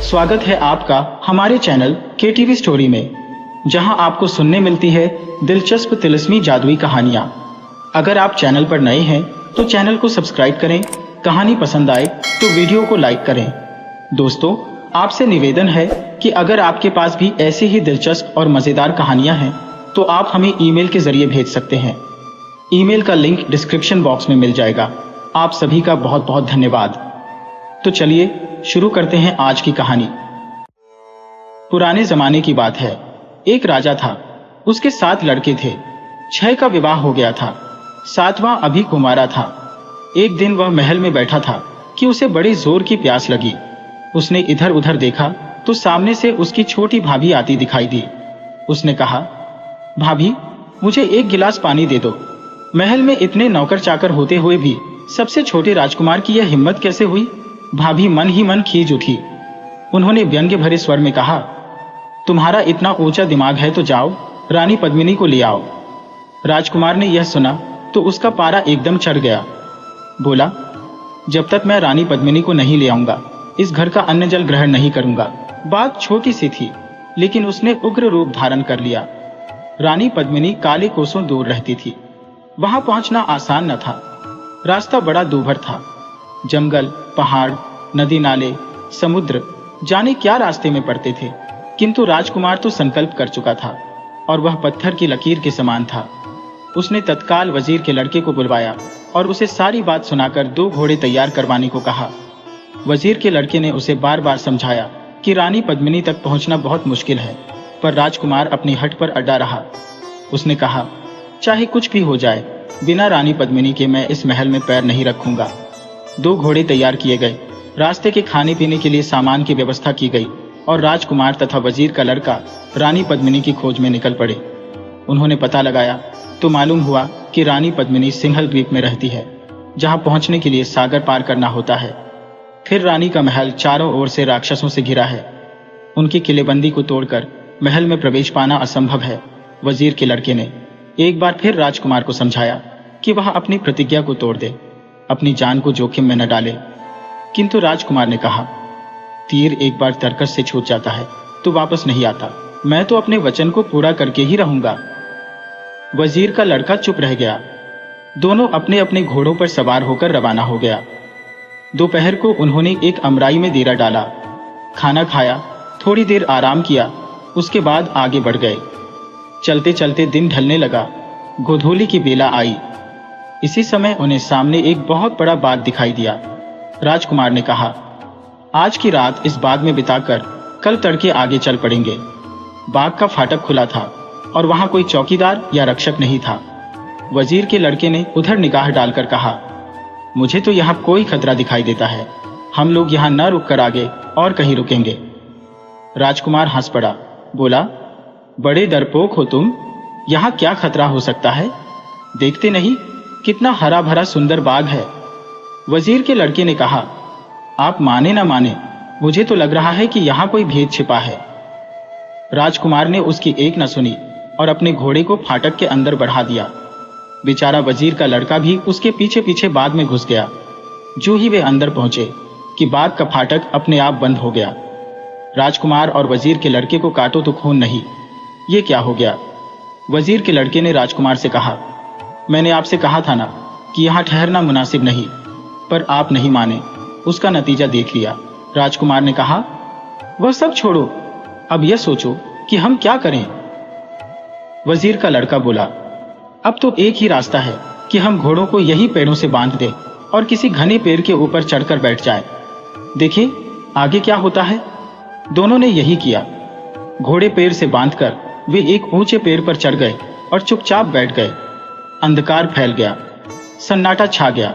स्वागत है आपका हमारे चैनल KTV स्टोरी में, जहां आपको सुनने मिलती है दिलचस्प तिलिस्मी जादुई कहानियां। अगर आप चैनल पर नए हैं तो चैनल को सब्सक्राइब करें, कहानी पसंद आए तो वीडियो को लाइक करें। दोस्तों, आपसे निवेदन है कि अगर आपके पास भी ऐसी ही दिलचस्प और मज़ेदार कहानियां हैं तो आप हमें ईमेल के जरिए भेज सकते हैं। ईमेल का लिंक डिस्क्रिप्शन बॉक्स में मिल जाएगा। आप सभी का बहुत बहुत धन्यवाद। तो चलिए शुरू करते हैं आज की कहानी। पुराने जमाने की बात है। एक राजा था, उसके 7 लड़के थे। 6 का विवाह हो गया था, 7वां अभी कुंवारा था। एक दिन वह महल में बैठा था कि उसे बड़ी जोर की प्यास लगी। उसने इधर उधर देखा तो सामने से उसकी छोटी भाभी आती दिखाई दी। उसने कहा, भाभी, मुझे 1 गिलास पानी दे दो। महल में इतने नौकर चाकर होते हुए भी सबसे छोटे राजकुमार की यह हिम्मत कैसे हुई? भाभी मन ही मन खींच उठी। उन्होंने व्यंग्य भरे स्वर में कहा, तुम्हारा इतना ऊंचा दिमाग है तो जाओ रानी पद्मिनी को ले आओ। राजकुमार ने यह सुना तो उसका पारा एकदम चढ़ गया। बोला, जब तक मैं रानी पद्मिनी को नहीं ले आऊंगा इस घर का अन्न जल ग्रहण नहीं करूंगा। बात छोटी सी थी, लेकिन उसने उग्र रूप धारण कर लिया। रानी पद्मिनी काले कोसों दूर रहती थी। वहां पहुंचना आसान न था। रास्ता बड़ा दूभर था। जंगल, पहाड़, नदी नाले, समुद्र, जाने क्या रास्ते में पड़ते थे। किंतु राजकुमार तो संकल्प कर चुका था और वह पत्थर की लकीर के समान था। उसने तत्काल वजीर के लड़के को बुलवाया और उसे सारी बात सुनाकर 2 घोड़े तैयार करवाने को कहा। वजीर के लड़के ने उसे बार बार समझाया कि रानी पद्मिनी तक पहुंचना बहुत मुश्किल है, पर राजकुमार अपनी हट पर अड़ा रहा। उसने कहा, चाहे कुछ भी हो जाए, बिना रानी पद्मिनी के मैं इस महल में पैर नहीं रखूंगा। 2 घोड़े तैयार किए गए। रास्ते के खाने पीने के लिए सामान की व्यवस्था की गई और राजकुमार तथा वजीर का लड़का रानी पद्मिनी की खोज में निकल पड़े। उन्होंने पता लगाया तो मालूम हुआ कि रानी पद्मिनी सिंहल द्वीप में रहती है, जहां पहुंचने के लिए सागर पार करना होता है। फिर रानी का महल चारों ओर से राक्षसों से घिरा है। उनकी किलेबंदी को तोड़कर महल में प्रवेश पाना असंभव है। वजीर के लड़के ने एक बार फिर राजकुमार को समझाया कि वह अपनी प्रतिज्ञा को तोड़ दे, अपनी जान को जोखिम में न डाले। किंतु राजकुमार ने कहा, तीर एक बार तरकस से छूट जाता है तो वापस नहीं आता। मैं तो अपने वचन को पूरा करके ही रहूंगा। वजीर का लड़का चुप रह गया। दोनों अपने अपने घोड़ों पर सवार होकर रवाना हो गया। दोपहर को उन्होंने एक अमराई में डेरा डाला, खाना खाया, थोड़ी देर आराम किया, उसके बाद आगे बढ़ गए। चलते चलते दिन ढलने लगा। गोधूली की बेला आई। इसी समय उन्हें सामने एक बहुत बड़ा बाग दिखाई दिया। राजकुमार ने कहा, आज की रात इस बाग में बिताकर कल तड़के आगे चल पड़ेंगे। बाग का फाटक खुला था और वहां कोई चौकीदार या रक्षक नहीं था। वजीर के लड़के ने उधर निगाह डालकर कहा, मुझे तो यहाँ कोई खतरा दिखाई देता है। हम लोग यहाँ न रुककर आगे और कहीं रुकेंगे। राजकुमार हंस पड़ा। बोला, बड़े डरपोक हो तुम। यहाँ क्या खतरा हो सकता है? देखते नहीं कितना हरा भरा सुंदर बाग है। वजीर के लड़के ने कहा, आप माने ना माने, मुझे तो लग रहा है कि यहाँ कोई भेद छिपा है। राजकुमार ने उसकी एक न सुनी और अपने घोड़े को फाटक के अंदर बढ़ा दिया। बेचारा वजीर का लड़का भी उसके पीछे पीछे बाग में घुस गया। जो ही वे अंदर पहुंचे कि बाग का फाटक अपने आप बंद हो गया। राजकुमार और वजीर के लड़के को काटो तो खून नहीं। ये क्या हो गया? वजीर के लड़के ने राजकुमार से कहा, मैंने आपसे कहा था ना कि यहाँ ठहरना मुनासिब नहीं, पर आप नहीं माने। उसका नतीजा देख लिया। राजकुमार ने कहा, वह सब छोड़ो, अब यह सोचो कि हम क्या करें। वजीर का लड़का बोला, अब तो एक ही रास्ता है कि हम घोड़ों को यही पेड़ों से बांध दें और किसी घने पेड़ के ऊपर चढ़कर बैठ जाएं। देखिए आगे क्या होता है। दोनों ने यही किया। घोड़े पेड़ से बांधकर वे एक ऊंचे पेड़ पर चढ़ गए और चुपचाप बैठ गए। अंधकार फैल गया, सन्नाटा छा गया।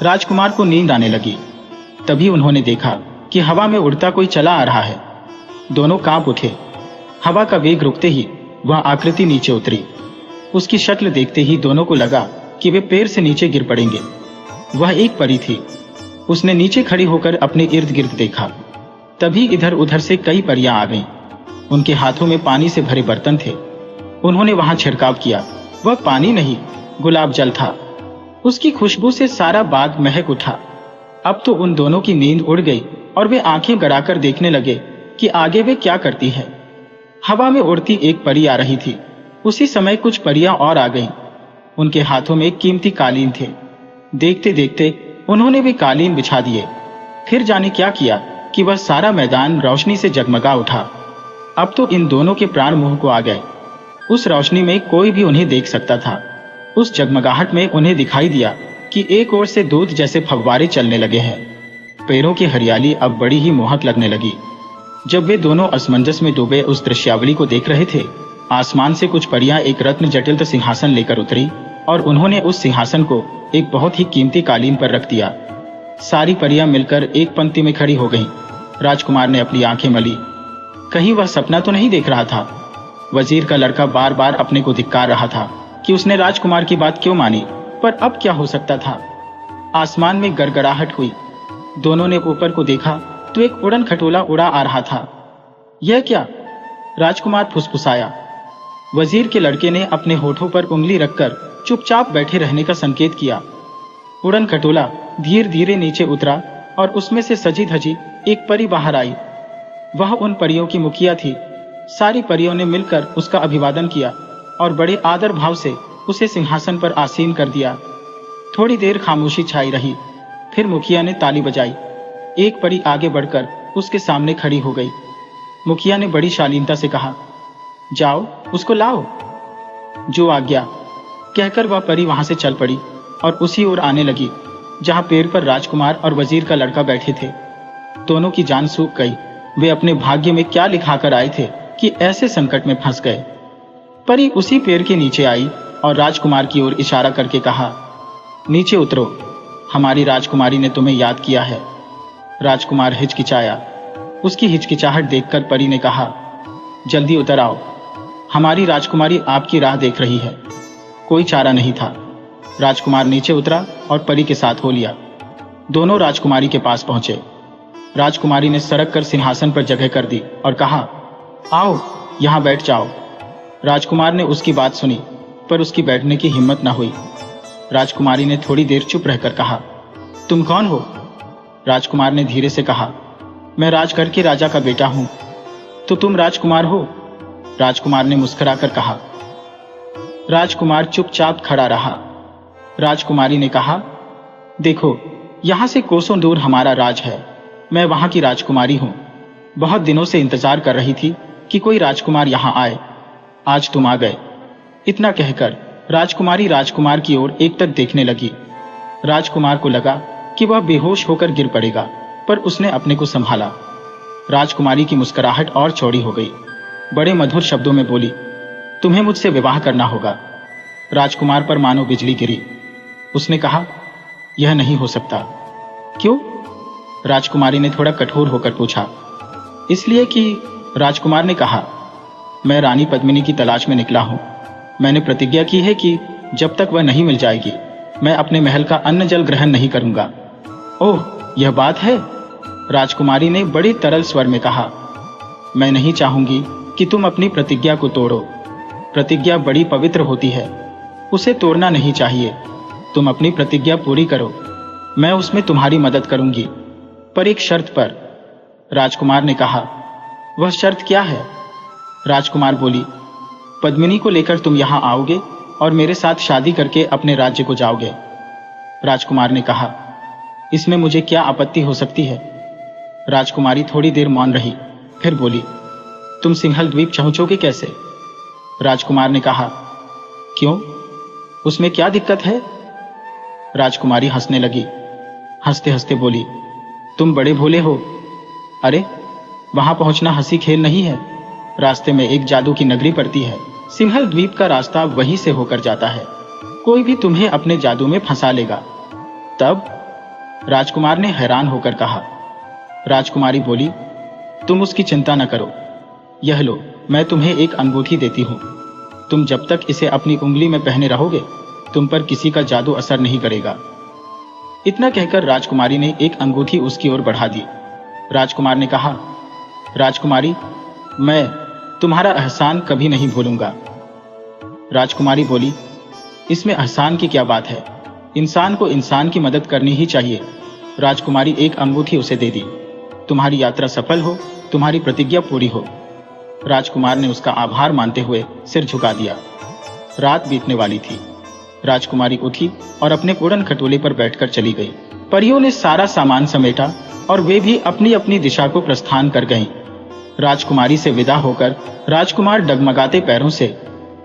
राजकुमार को नींद आने लगी। तभी उन्होंने देखा कि हवा में उड़ता कोई चला आ रहा है। दोनों कांप उठे। हवा का वेग रुकते ही वह आकृति नीचे उतरी। उसकी शक्ल देखते ही दोनों को लगा कि वे पेड़ से नीचे गिर पड़ेंगे। वह एक परी थी। उसने नीचे खड़ी होकर अपने इर्द गिर्द देखा। तभी इधर उधर से कई परियां आ गईं। उनके हाथों में पानी से भरे बर्तन थे। उन्होंने वहां छिड़काव किया। वह पानी नहीं, गुलाब जल था। उसकी खुशबू से सारा बाग महक उठा। अब तो उन दोनों की नींद उड़ गई और वे आंखें गड़ाकर देखने लगे कि आगे वे क्या करती है। हवा में उड़ती एक परी आ रही थी। उसी समय कुछ परियां और आ गईं। उनके हाथों में कीमती कालीन थे। देखते देखते उन्होंने वे कालीन बिछा दिए। फिर जाने क्या किया कि वह सारा मैदान रोशनी से जगमगा उठा। अब तो इन दोनों के प्राण मुंह को आ गए। उस रोशनी में कोई भी उन्हें देख सकता था। उस जगमगाहट में उन्हें दिखाई दिया कि एक ओर से दूध जैसे फव्वारे चलने लगे हैं। पेड़ों की हरियाली अब बड़ी ही मोहक लगने लगी। जब वे दोनों असमंजस में डूबे उस दृश्यावली को देख रहे थे, आसमान से कुछ परियां एक रत्न जटिल सिंहासन लेकर उतरी और उन्होंने उस सिंहासन को एक बहुत ही कीमती कालीन पर रख दिया। सारी परियां मिलकर एक पंक्ति में खड़ी हो गईं। राजकुमार ने अपनी आंखें मली। कहीं वह सपना तो नहीं देख रहा था। वजीर का लड़का बार बार अपने को धिक्कार रहा था कि उसने राजकुमार की बात क्यों मानी, पर अब क्या हो सकता था। आसमान में गड़गड़ाहट हुई। दोनों ने ऊपर को देखा तो एक उड़न खटोला उड़ा आ रहा था। यह क्या? राजकुमार फुसफुसाया। वजीर के लड़के ने अपने होठों पर उंगली रखकर चुपचाप बैठे रहने का संकेत किया। उड़न खटोला धीरे धीरे नीचे उतरा और उसमें से सजी धजी एक परी बाहर आई। वह उन परियों की मुखिया थी। सारी परियों ने मिलकर उसका अभिवादन किया और बड़े आदर भाव से उसे सिंहासन पर आसीन कर दिया। थोड़ी देर खामोशी छाई रही। फिर मुखिया ने ताली बजाई। एक परी आगे बढ़कर उसके सामने खड़ी हो गई। मुखिया ने बड़ी शालीनता से कहा, जाओ उसको लाओ। जो आज्ञा, कहकर वह परी वहां से चल पड़ी और उसी ओर आने लगी जहां पेड़ पर राजकुमार और वजीर का लड़का बैठे थे। दोनों की जान सूख गई। वे अपने भाग्य में क्या लिखाकर आए थे कि ऐसे संकट में फंस गए। परी उसी पेड़ के नीचे आई और राजकुमार की ओर इशारा करके कहा, नीचे उतरो, हमारी राजकुमारी ने तुम्हें याद किया है। राजकुमार हिचकिचाया। उसकी हिचकिचाहट देखकर परी ने कहा, जल्दी उतर आओ, हमारी राजकुमारी आपकी राह देख रही है। कोई चारा नहीं था। राजकुमार नीचे उतरा और परी के साथ हो लिया। दोनों राजकुमारी के पास पहुंचे। राजकुमारी ने सरक कर सिंहासन पर जगह कर दी और कहा, आओ यहां बैठ जाओ। राजकुमार ने उसकी बात सुनी, पर उसकी बैठने की हिम्मत न हुई। राजकुमारी ने थोड़ी देर चुप रहकर कहा, तुम कौन हो? राजकुमार ने धीरे से कहा, मैं राजकर के राजा का बेटा हूं। तो तुम राजकुमार हो? राजकुमार ने मुस्कुराकर कहा। राजकुमार चुपचाप खड़ा रहा। राजकुमारी ने कहा, देखो, यहां से कोसों दूर हमारा राज है। मैं वहां की राजकुमारी हूं। बहुत दिनों से इंतजार कर रही थी कि कोई राजकुमार यहां आए। आज तुम आ गए। इतना कहकर राजकुमारी राजकुमार की ओर एकटक देखने लगी। राजकुमार को लगा कि वह बेहोश होकर गिर पड़ेगा, पर उसने अपने को संभाला। राजकुमारी की मुस्कुराहट और चौड़ी हो गई। बड़े मधुर शब्दों में बोली, तुम्हें मुझसे विवाह करना होगा। राजकुमार पर मानो बिजली गिरी। उसने कहा, यह नहीं हो सकता। क्यों? राजकुमारी ने थोड़ा कठोर होकर पूछा। इसलिए कि, राजकुमार ने कहा, मैं रानी पद्मिनी की तलाश में निकला हूं। मैंने प्रतिज्ञा की है कि जब तक वह नहीं मिल जाएगी, मैं अपने महल का अन्न जल ग्रहण नहीं करूंगा। ओह, यह बात है? राजकुमारी ने बड़े तरल स्वर में कहा, मैं नहीं चाहूंगी कि तुम अपनी प्रतिज्ञा को तोड़ो। प्रतिज्ञा बड़ी पवित्र होती है, उसे तोड़ना नहीं चाहिए। तुम अपनी प्रतिज्ञा पूरी करो, मैं उसमें तुम्हारी मदद करूंगी, पर एक शर्त पर। राजकुमार ने कहा, वह शर्त क्या है? राजकुमार बोली, पद्मिनी को लेकर तुम यहां आओगे और मेरे साथ शादी करके अपने राज्य को जाओगे। राजकुमार ने कहा, इसमें मुझे क्या आपत्ति हो सकती है? राजकुमारी थोड़ी देर मौन रही, फिर बोली, तुम सिंहल द्वीप पहुंचोगे कैसे? राजकुमार ने कहा, क्यों, उसमें क्या दिक्कत है? राजकुमारी हंसने लगी। हंसते हंसते बोली, तुम बड़े भोले हो। अरे, वहां पहुंचना हंसी खेल नहीं है। रास्ते में एक जादू की नगरी पड़ती है। सिंहल द्वीप का रास्ता वहीं से होकर जाता है। कोई भी तुम्हें अपने जादू में फंसा लेगा। तब? राजकुमार ने हैरान होकर कहा। राजकुमारी बोली, तुम उसकी चिंता न करो। यह लो, मैं तुम्हें एक अंगूठी देती हूं। तुम जब तक इसे अपनी उंगली में पहने रहोगे, तुम पर किसी का जादू असर नहीं करेगा। इतना कहकर राजकुमारी ने एक अंगूठी उसकी ओर बढ़ा दी। राजकुमार ने कहा, राजकुमारी, मैं तुम्हारा एहसान कभी नहीं भूलूंगा। राजकुमारी बोली, इसमें एहसान की क्या बात है? इंसान को इंसान की मदद करनी ही चाहिए। राजकुमारी एक अंगूठी उसे दे दी। तुम्हारी यात्रा सफल हो, तुम्हारी प्रतिज्ञा पूरी हो। राजकुमार ने उसका आभार मानते हुए सिर झुका दिया। रात बीतने वाली थी। राजकुमारी उठी और अपने उड़न खटोले पर बैठकर चली गई। परियों ने सारा सामान समेटा और वे भी अपनी अपनी दिशा को प्रस्थान कर गईं। राजकुमारी से विदा होकर राजकुमार डगमगाते पैरों से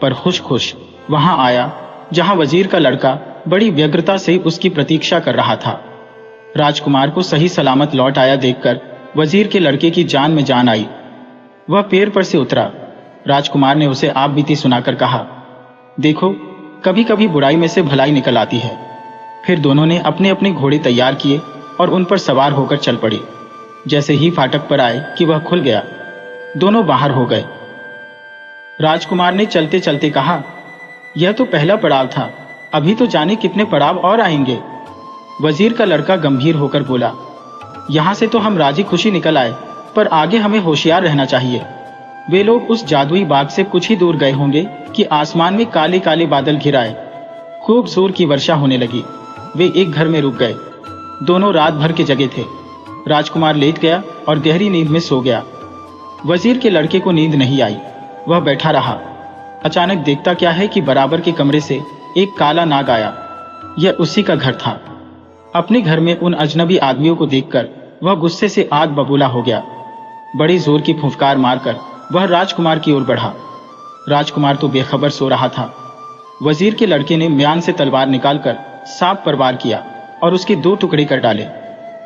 पर खुश खुश वहां आया जहां वजीर का लड़का बड़ी व्यग्रता से उसकी प्रतीक्षा कर रहा था। राजकुमार को सही सलामत लौट आया देखकर वजीर के लड़के की जान में जान आई। वह पेड़ पर से उतरा। राजकुमार ने उसे आप बीती सुनाकर कहा, देखो, कभी कभी बुराई में से भलाई निकल आती है। फिर दोनों ने अपने अपने घोड़े तैयार किए और उन पर सवार होकर चल पड़े। जैसे ही फाटक पर आए कि वह खुल गया, दोनों बाहर हो गए। राजकुमार ने चलते चलते कहा, यह तो पहला पड़ाव था, अभी तो जाने कितने पड़ाव और आएंगे। वजीर का लड़का गंभीर होकर बोला, यहां से तो हम राजी खुशी निकल आए, पर आगे हमें होशियार रहना चाहिए। वे लोग उस जादुई बाग से कुछ ही दूर गए होंगे कि आसमान में काले काले बादल घिर आए। खूब जोर की वर्षा होने लगी। वे एक घर में रुक गए। दोनों रात भर के जगे थे। राजकुमार लेट गया और गहरी नींद में सो गया। वजीर के लड़के को नींद नहीं आई। वह बैठा रहा। अचानक देखता क्या है कि बराबर के कमरे से एक काला नाग आया। यह उसी का घर था। अपने घर में उन अजनबी आदमियों को देखकर वह गुस्से से आग बबूला हो गया। बड़ी जोर की फुफकार मारकर वह राजकुमार की ओर बढ़ा। राजकुमार तो बेखबर सो रहा था। वजीर के लड़के ने म्यान से तलवार निकालकर सांप पर वार किया और उसके 2 टुकड़े कर डाले।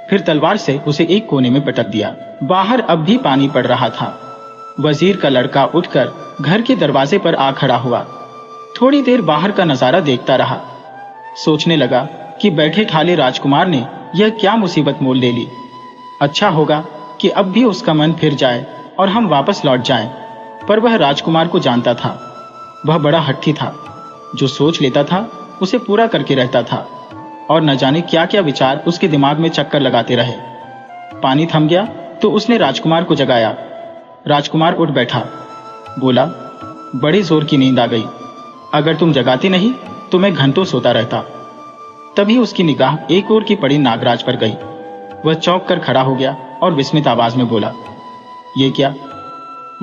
फिर तलवार से उसे एक कोने में पटक दिया। बाहर अब भी पानी पड़ रहा था। वजीर का लड़का उठकर घर के दरवाजे पर आ खड़ा हुआ। थोड़ी देर बाहर का नजारा देखता रहा। सोचने लगा कि बैठे ठाले राजकुमार ने यह क्या मुसीबत मोल ले ली। अच्छा होगा कि अब भी उसका मन फिर जाए और हम वापस लौट जाएं। पर वह राजकुमार को जानता था। वह बड़ा हट्टी था। जो सोच लेता था उसे पूरा करके रहता था और न जाने क्या क्या विचार उसके दिमाग में चक्कर लगाते रहे। पानी थम गया तो उसने राजकुमार को जगाया। राजकुमार उठ बैठा। बोला, बड़ी जोर की नींद आ गई। अगर तुम जगाते नहीं तो मैं घंटों सोता रहता। तभी उसकी निगाह एक ओर की पड़ी नागराज पर गई। वह चौंक कर खड़ा हो गया और विस्मित आवाज में बोला, ये क्या?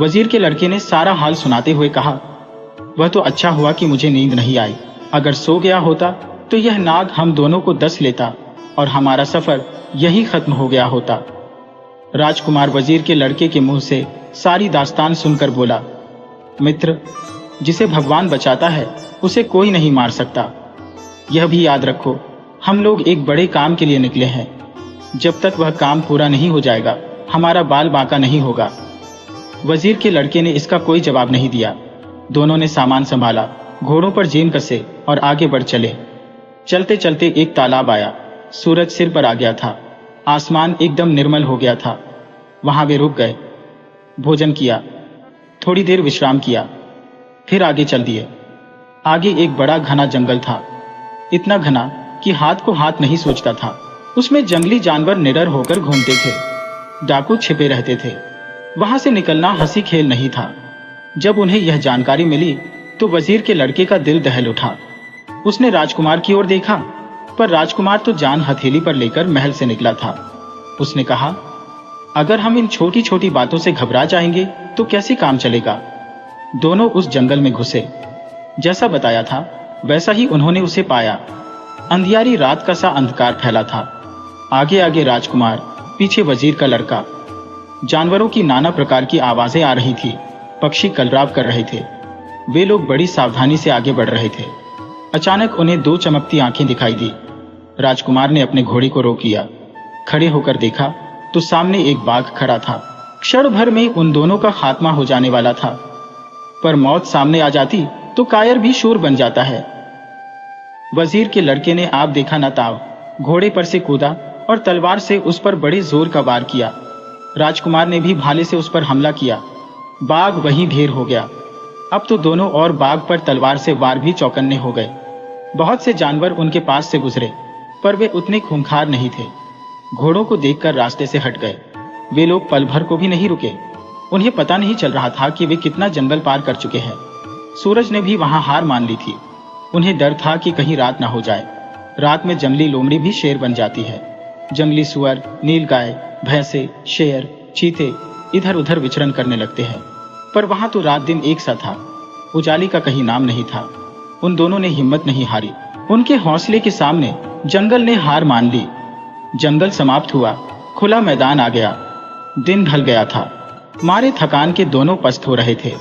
वजीर के लड़के ने सारा हाल सुनाते हुए कहा, वह तो अच्छा हुआ कि मुझे नींद नहीं आई। अगर सो गया होता तो यह नाग हम दोनों को डस लेता और हमारा सफर यही खत्म हो गया होता। राजकुमार वजीर के लड़के के मुंह से सारी दास्तान सुनकर बोला, मित्र, जिसे भगवान बचाता है उसे कोई नहीं मार सकता। यह भी याद रखो, हम लोग एक बड़े काम के लिए निकले हैं। जब तक वह काम पूरा नहीं हो जाएगा हमारा बाल बांका नहीं होगा। वजीर के लड़के ने इसका कोई जवाब नहीं दिया। दोनों ने सामान संभाला, घोड़ों पर जेन कसे और आगे बढ़ चले। चलते चलते एक तालाब आया। सूरज सिर पर आ गया था। आसमान एकदम निर्मल हो गया था। वहां वे रुक गए, भोजन किया, थोड़ी देर विश्राम किया, फिर आगे चल दिए। आगे एक बड़ा घना जंगल था। इतना घना कि हाथ को हाथ नहीं सोचता था। उसमें जंगली जानवर निडर होकर घूमते थे। डाकू छिपे रहते थे। वहां से निकलना हंसी खेल नहीं था। जब उन्हें यह जानकारी मिली तो वजीर के लड़के का दिल दहल उठा। उसने राजकुमार की ओर देखा, पर राजकुमार तो जान हथेली पर लेकर महल से निकला था। उसने कहा, अगर हम इन छोटी छोटी बातों से घबरा जाएंगे तो कैसे काम चलेगा। दोनों उस जंगल में घुसे। जैसा बताया था वैसा ही उन्होंने उसे पाया। अंधियारी रात का सा अंधकार फैला था। आगे आगे राजकुमार, पीछे वजीर का लड़का। जानवरों की नाना प्रकार की आवाजें आ रही थी। पक्षी कलरव कर रहे थे। वे लोग बड़ी सावधानी से आगे बढ़ रहे थे। अचानक उन्हें 2 चमकती आंखें दिखाई दी। राजकुमार ने अपने घोड़े को रोक लिया। खड़े होकर देखा तो सामने एक बाघ खड़ा था। क्षण भर में उन दोनों का खात्मा हो जाने वाला था। पर मौत सामने आ जाती तो कायर भी शूर बन जाता है। वजीर के लड़के ने आप देखा न ताव घोड़े पर से कूदा और तलवार से उस पर बड़े जोर का वार किया। राजकुमार ने भी भाले से उस पर हमला किया। बाघ वहीं ढेर हो गया। अब तो दोनों और बाघ पर तलवार से वार भी चौकन्ने हो गए। बहुत से जानवर उनके पास से गुजरे, पर वे उतने खूंखार नहीं थे। घोड़ों को देखकर रास्ते से हट गए। वे लोग पल भर को भी नहीं रुके। उन्हें पता नहीं चल रहा था कि वे कितना जंगल पार कर चुके हैं। सूरज ने भी वहां हार मान ली थी। उन्हें डर था कि कहीं रात ना हो जाए। रात में जंगली लोमड़ी भी शेर बन जाती है। जंगली सुअर, नीलगाय, भैंसे, शेर, चीते इधर उधर विचरण करने लगते हैं। पर वहां तो रात दिन एक सा था, उजाली का कहीं नाम नहीं था। उन दोनों ने हिम्मत नहीं हारी। उनके हौसले के सामने जंगल ने हार मान ली। जंगल समाप्त हुआ, खुला मैदान आ गया। दिन ढल गया था। मारे थकान के दोनों पस्त हो रहे थे।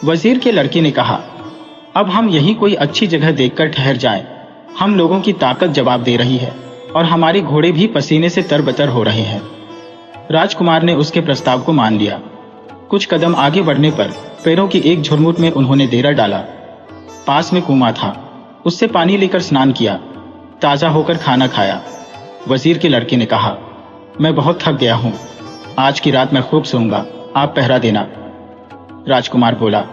वजीर के लड़के ने कहा, अब हम यहीं कोई अच्छी जगह देखकर ठहर जाएं। हम लोगों की ताकत जवाब दे रही है और हमारे घोड़े भी पसीने से तरबतर हो रहे हैं। राजकुमार ने उसके प्रस्ताव को मान लिया। कुछ कदम आगे बढ़ने पर पैरों की एक झुरमुट में उन्होंने डेरा डाला। पास में कुआं था, उससे पानी लेकर स्नान किया, ताजा होकर खाना खाया। वजीर के लड़के ने कहा, मैं बहुत थक गया हूं, आज की रात मैं खूब सोऊंगा, आप पहरा देना। राजकुमार बोला,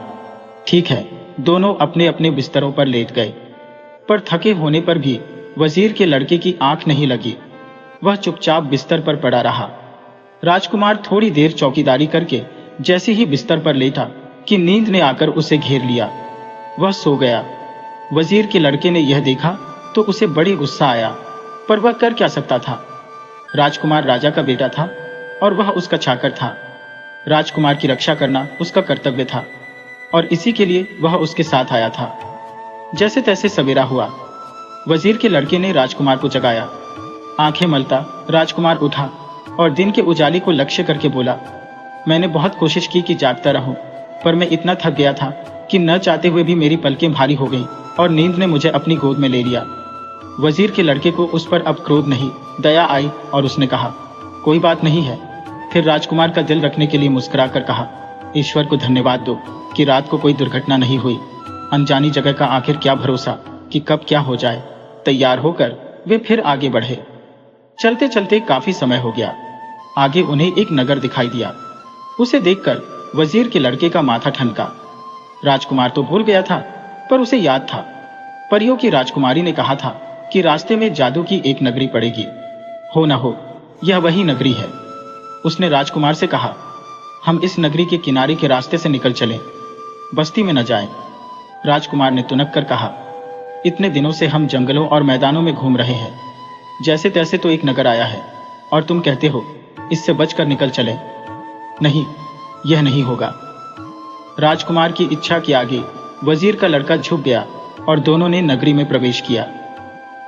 ठीक है। दोनों अपने अपने बिस्तरों पर लेट गए। पर थके होने पर भी वजीर के लड़के की आंख नहीं लगी। वह चुपचाप बिस्तर पर पड़ा रहा। राजकुमार थोड़ी देर चौकीदारी करके जैसे ही बिस्तर पर लेटा कि नींद ने आकर उसे घेर लिया। वह सो गया। वजीर के लड़के ने यह देखा तो उसे बड़ी गुस्सा आया, पर वह कर क्या सकता था। राजकुमार राजा का बेटा था और वह उसका चाकर था। राजकुमार की रक्षा करना उसका कर्तव्य था और इसी के लिए वह उसके साथ आया था। जैसे तैसे सवेरा हुआ। वजीर के लड़के ने राजकुमार को जगाया। आंखें मलता राजकुमार उठा और दिन के उजाले को लक्ष्य करके बोला, मैंने बहुत कोशिश की कि जागता रहूं, पर मैं इतना थक गया था कि न चाहते हुए भी मेरी पलकें भारी हो गईं और नींद ने मुझे अपनी गोद में ले लिया। वजीर के लड़के को उस पर अब क्रोध नहीं, दया आई और उसने कहा, कोई बात नहीं है। फिर राजकुमार का दिल रखने के लिए मुस्कुराकर कहा, ईश्वर को धन्यवाद दो कि रात को कोई दुर्घटना नहीं हुई। अनजानी जगह का आखिर क्या भरोसा कि कब क्या हो जाए। तैयार होकर वे फिर आगे बढ़े। चलते चलते काफी समय हो गया। आगे उन्हें एक नगर दिखाई दिया। उसे देखकर वजीर के लड़के का माथा ठनका। राजकुमार तो भूल गया था, पर उसे याद था। परियों की राजकुमारी ने कहा था कि रास्ते में जादू की एक नगरी पड़ेगी। हो न हो यह वही नगरी है। उसने राजकुमार से कहा, हम इस नगरी के किनारे के रास्ते से निकल चलें, बस्ती में न जाएं। राजकुमार ने तुनक कर कहा, इतने दिनों से हम जंगलों और मैदानों में घूम रहे हैं, जैसे तैसे तो एक नगर आया है और तुम कहते हो इससे बचकर निकल चलें। नहीं, यह नहीं होगा। राजकुमार की इच्छा के आगे वजीर का लड़का झुक गया और दोनों ने नगरी में प्रवेश किया।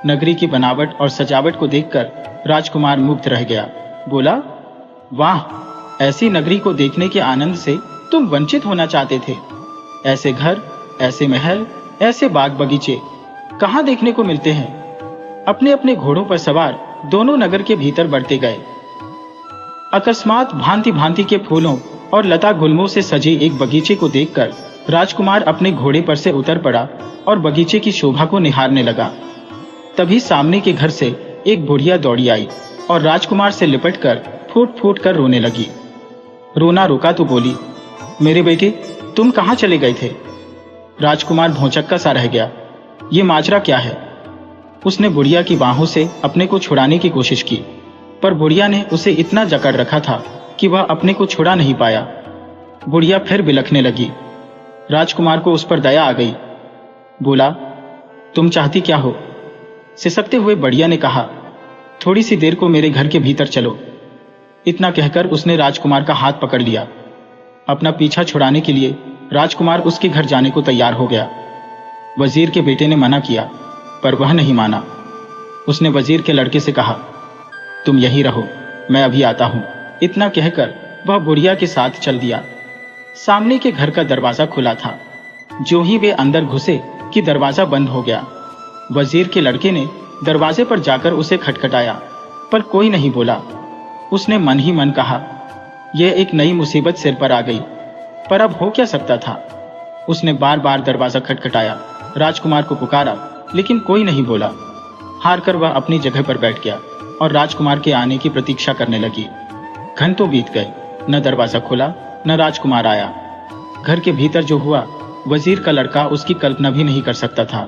नगरी की बनावट और सजावट को देखकर राजकुमार मुग्ध रह गया। बोला, वाह, ऐसी नगरी को देखने के आनंद से तुम वंचित होना चाहते थे। ऐसे घर, ऐसे महल, ऐसे बाग बगीचे कहाँ देखने को मिलते हैं। अपने अपने घोड़ों पर सवार दोनों नगर के भीतर बढ़ते गए। अकस्मात भांति भांति के फूलों और लता गुल्मों से सजे एक बगीचे को देखकर राजकुमार अपने घोड़े पर से उतर पड़ा और बगीचे की शोभा को निहारने लगा। तभी सामने के घर से एक बुढ़िया दौड़ी आई और राजकुमार से लिपटकर फूट फूट कर रोने लगी। रोना रुका तो बोली, मेरे बेटे, तुम कहाँ चले गए थे। राजकुमार भौचक्का सा रह गया। ये माजरा क्या है। उसने बुढ़िया की बाहों से अपने को छुड़ाने की कोशिश की, पर बुढ़िया ने उसे इतना जकड़ रखा था कि वह अपने को छुड़ा नहीं पाया। बुढ़िया फिर बिलखने लगी। राजकुमार को उस पर दया आ गई। बोला, तुम चाहती क्या हो। सिसकते हुए बुढ़िया ने कहा, थोड़ी सी देर को मेरे घर के भीतर चलो। इतना कहकर उसने राजकुमार का हाथ पकड़ लिया। अपना पीछा छुड़ाने के लिए राजकुमार उसके घर जाने को तैयार हो गया। वजीर के बेटे ने मना किया, पर वह नहीं माना। उसने वजीर के लड़के से कहा, तुम यहीं रहो, मैं अभी आता हूं। इतना कहकर वह बुढ़िया के साथ चल दिया। सामने के घर का दरवाजा खुला था। जो ही वे अंदर घुसे कि दरवाजा बंद हो गया। वजीर के लड़के ने दरवाजे पर जाकर उसे खटखटाया, पर कोई नहीं बोला। उसने मन ही मन कहा, यह एक नई मुसीबत सिर पर आ गई, पर अब हो क्या सकता था। उसने बार बार दरवाजा खटखटाया, राजकुमार को पुकारा, लेकिन कोई नहीं बोला। हार कर वह अपनी जगह पर बैठ गया और राजकुमार के आने की प्रतीक्षा करने लगी। घंटों बीत गए, न दरवाजा खुला न राजकुमार आया। घर के भीतर जो हुआ, वजीर का लड़का उसकी कल्पना भी नहीं कर सकता था।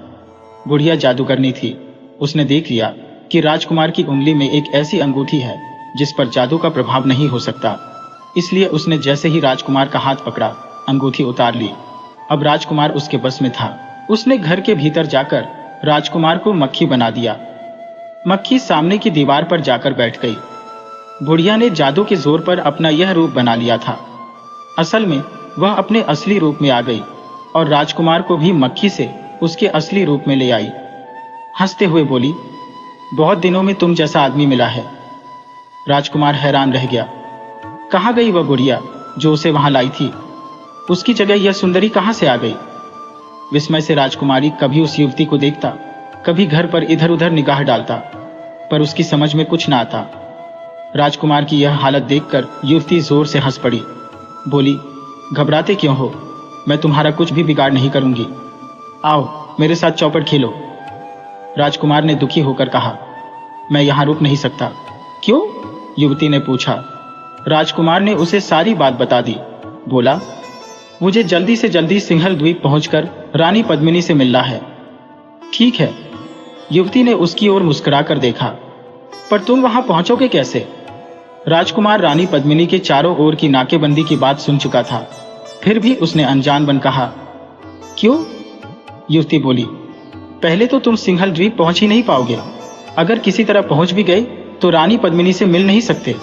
बुढ़िया जादूगरनी थी। उसने देख लिया कि राजकुमार की उंगली में एक ऐसी अंगूठी है जिस पर जादू का प्रभाव नहीं हो सकता। इसलिए उसने जैसे ही राजकुमार का हाथ पकड़ा, अंगूठी उतार ली। अब राजकुमार उसके बस में था। उसने घर के भीतर जाकर राजकुमार को मक्खी बना दिया। मक्खी सामने की दीवार पर जाकर बैठ गई। बुढ़िया ने जादू के जोर पर अपना यह रूप बना लिया था। असल में वह अपने असली रूप में आ गई और राजकुमार को भी मक्खी से उसके असली रूप में ले आई। हंसते हुए बोली, बहुत दिनों में तुम जैसा आदमी मिला है। राजकुमार हैरान रह गया। कहाँ गई वह बुढ़िया जो उसे वहां लाई थी? उसकी जगह यह सुंदरी कहां से आ गई? विस्मय से राजकुमारी कभी उस युवती को देखता, कभी घर पर इधर उधर निगाह डालता, पर उसकी समझ में कुछ ना आता। राजकुमार की यह हालत देखकर युवती जोर से हंस पड़ी। बोली, घबराते क्यों हो? मैं तुम्हारा कुछ भी बिगाड़ नहीं करूंगी। आओ मेरे साथ चौपड़ खेलो। राजकुमार ने दुखी होकर कहा, मैं यहां रुक नहीं सकता। क्यों? युवती ने पूछा। राजकुमार ने उसे सारी बात बता दी। बोला, मुझे जल्दी से जल्दी सिंहल द्वीप पहुंचकर रानी पद्मिनी से मिलना है। ठीक है। युवती ने उसकी ओर मुस्कुराकर देखा। पर तुम वहां पहुंचोगे कैसे? राजकुमार रानी पद्मिनी के चारों ओर की नाकेबंदी की बात सुन चुका था, फिर भी उसने अनजान बन कहा, क्यों? युवती बोली, पहले तो तुम सिंहल द्वीप पहुंच ही नहीं पाओगे। अगर किसी तरह पहुंच भी गए तो रानी पद्मिनी से मिल नहीं सकते।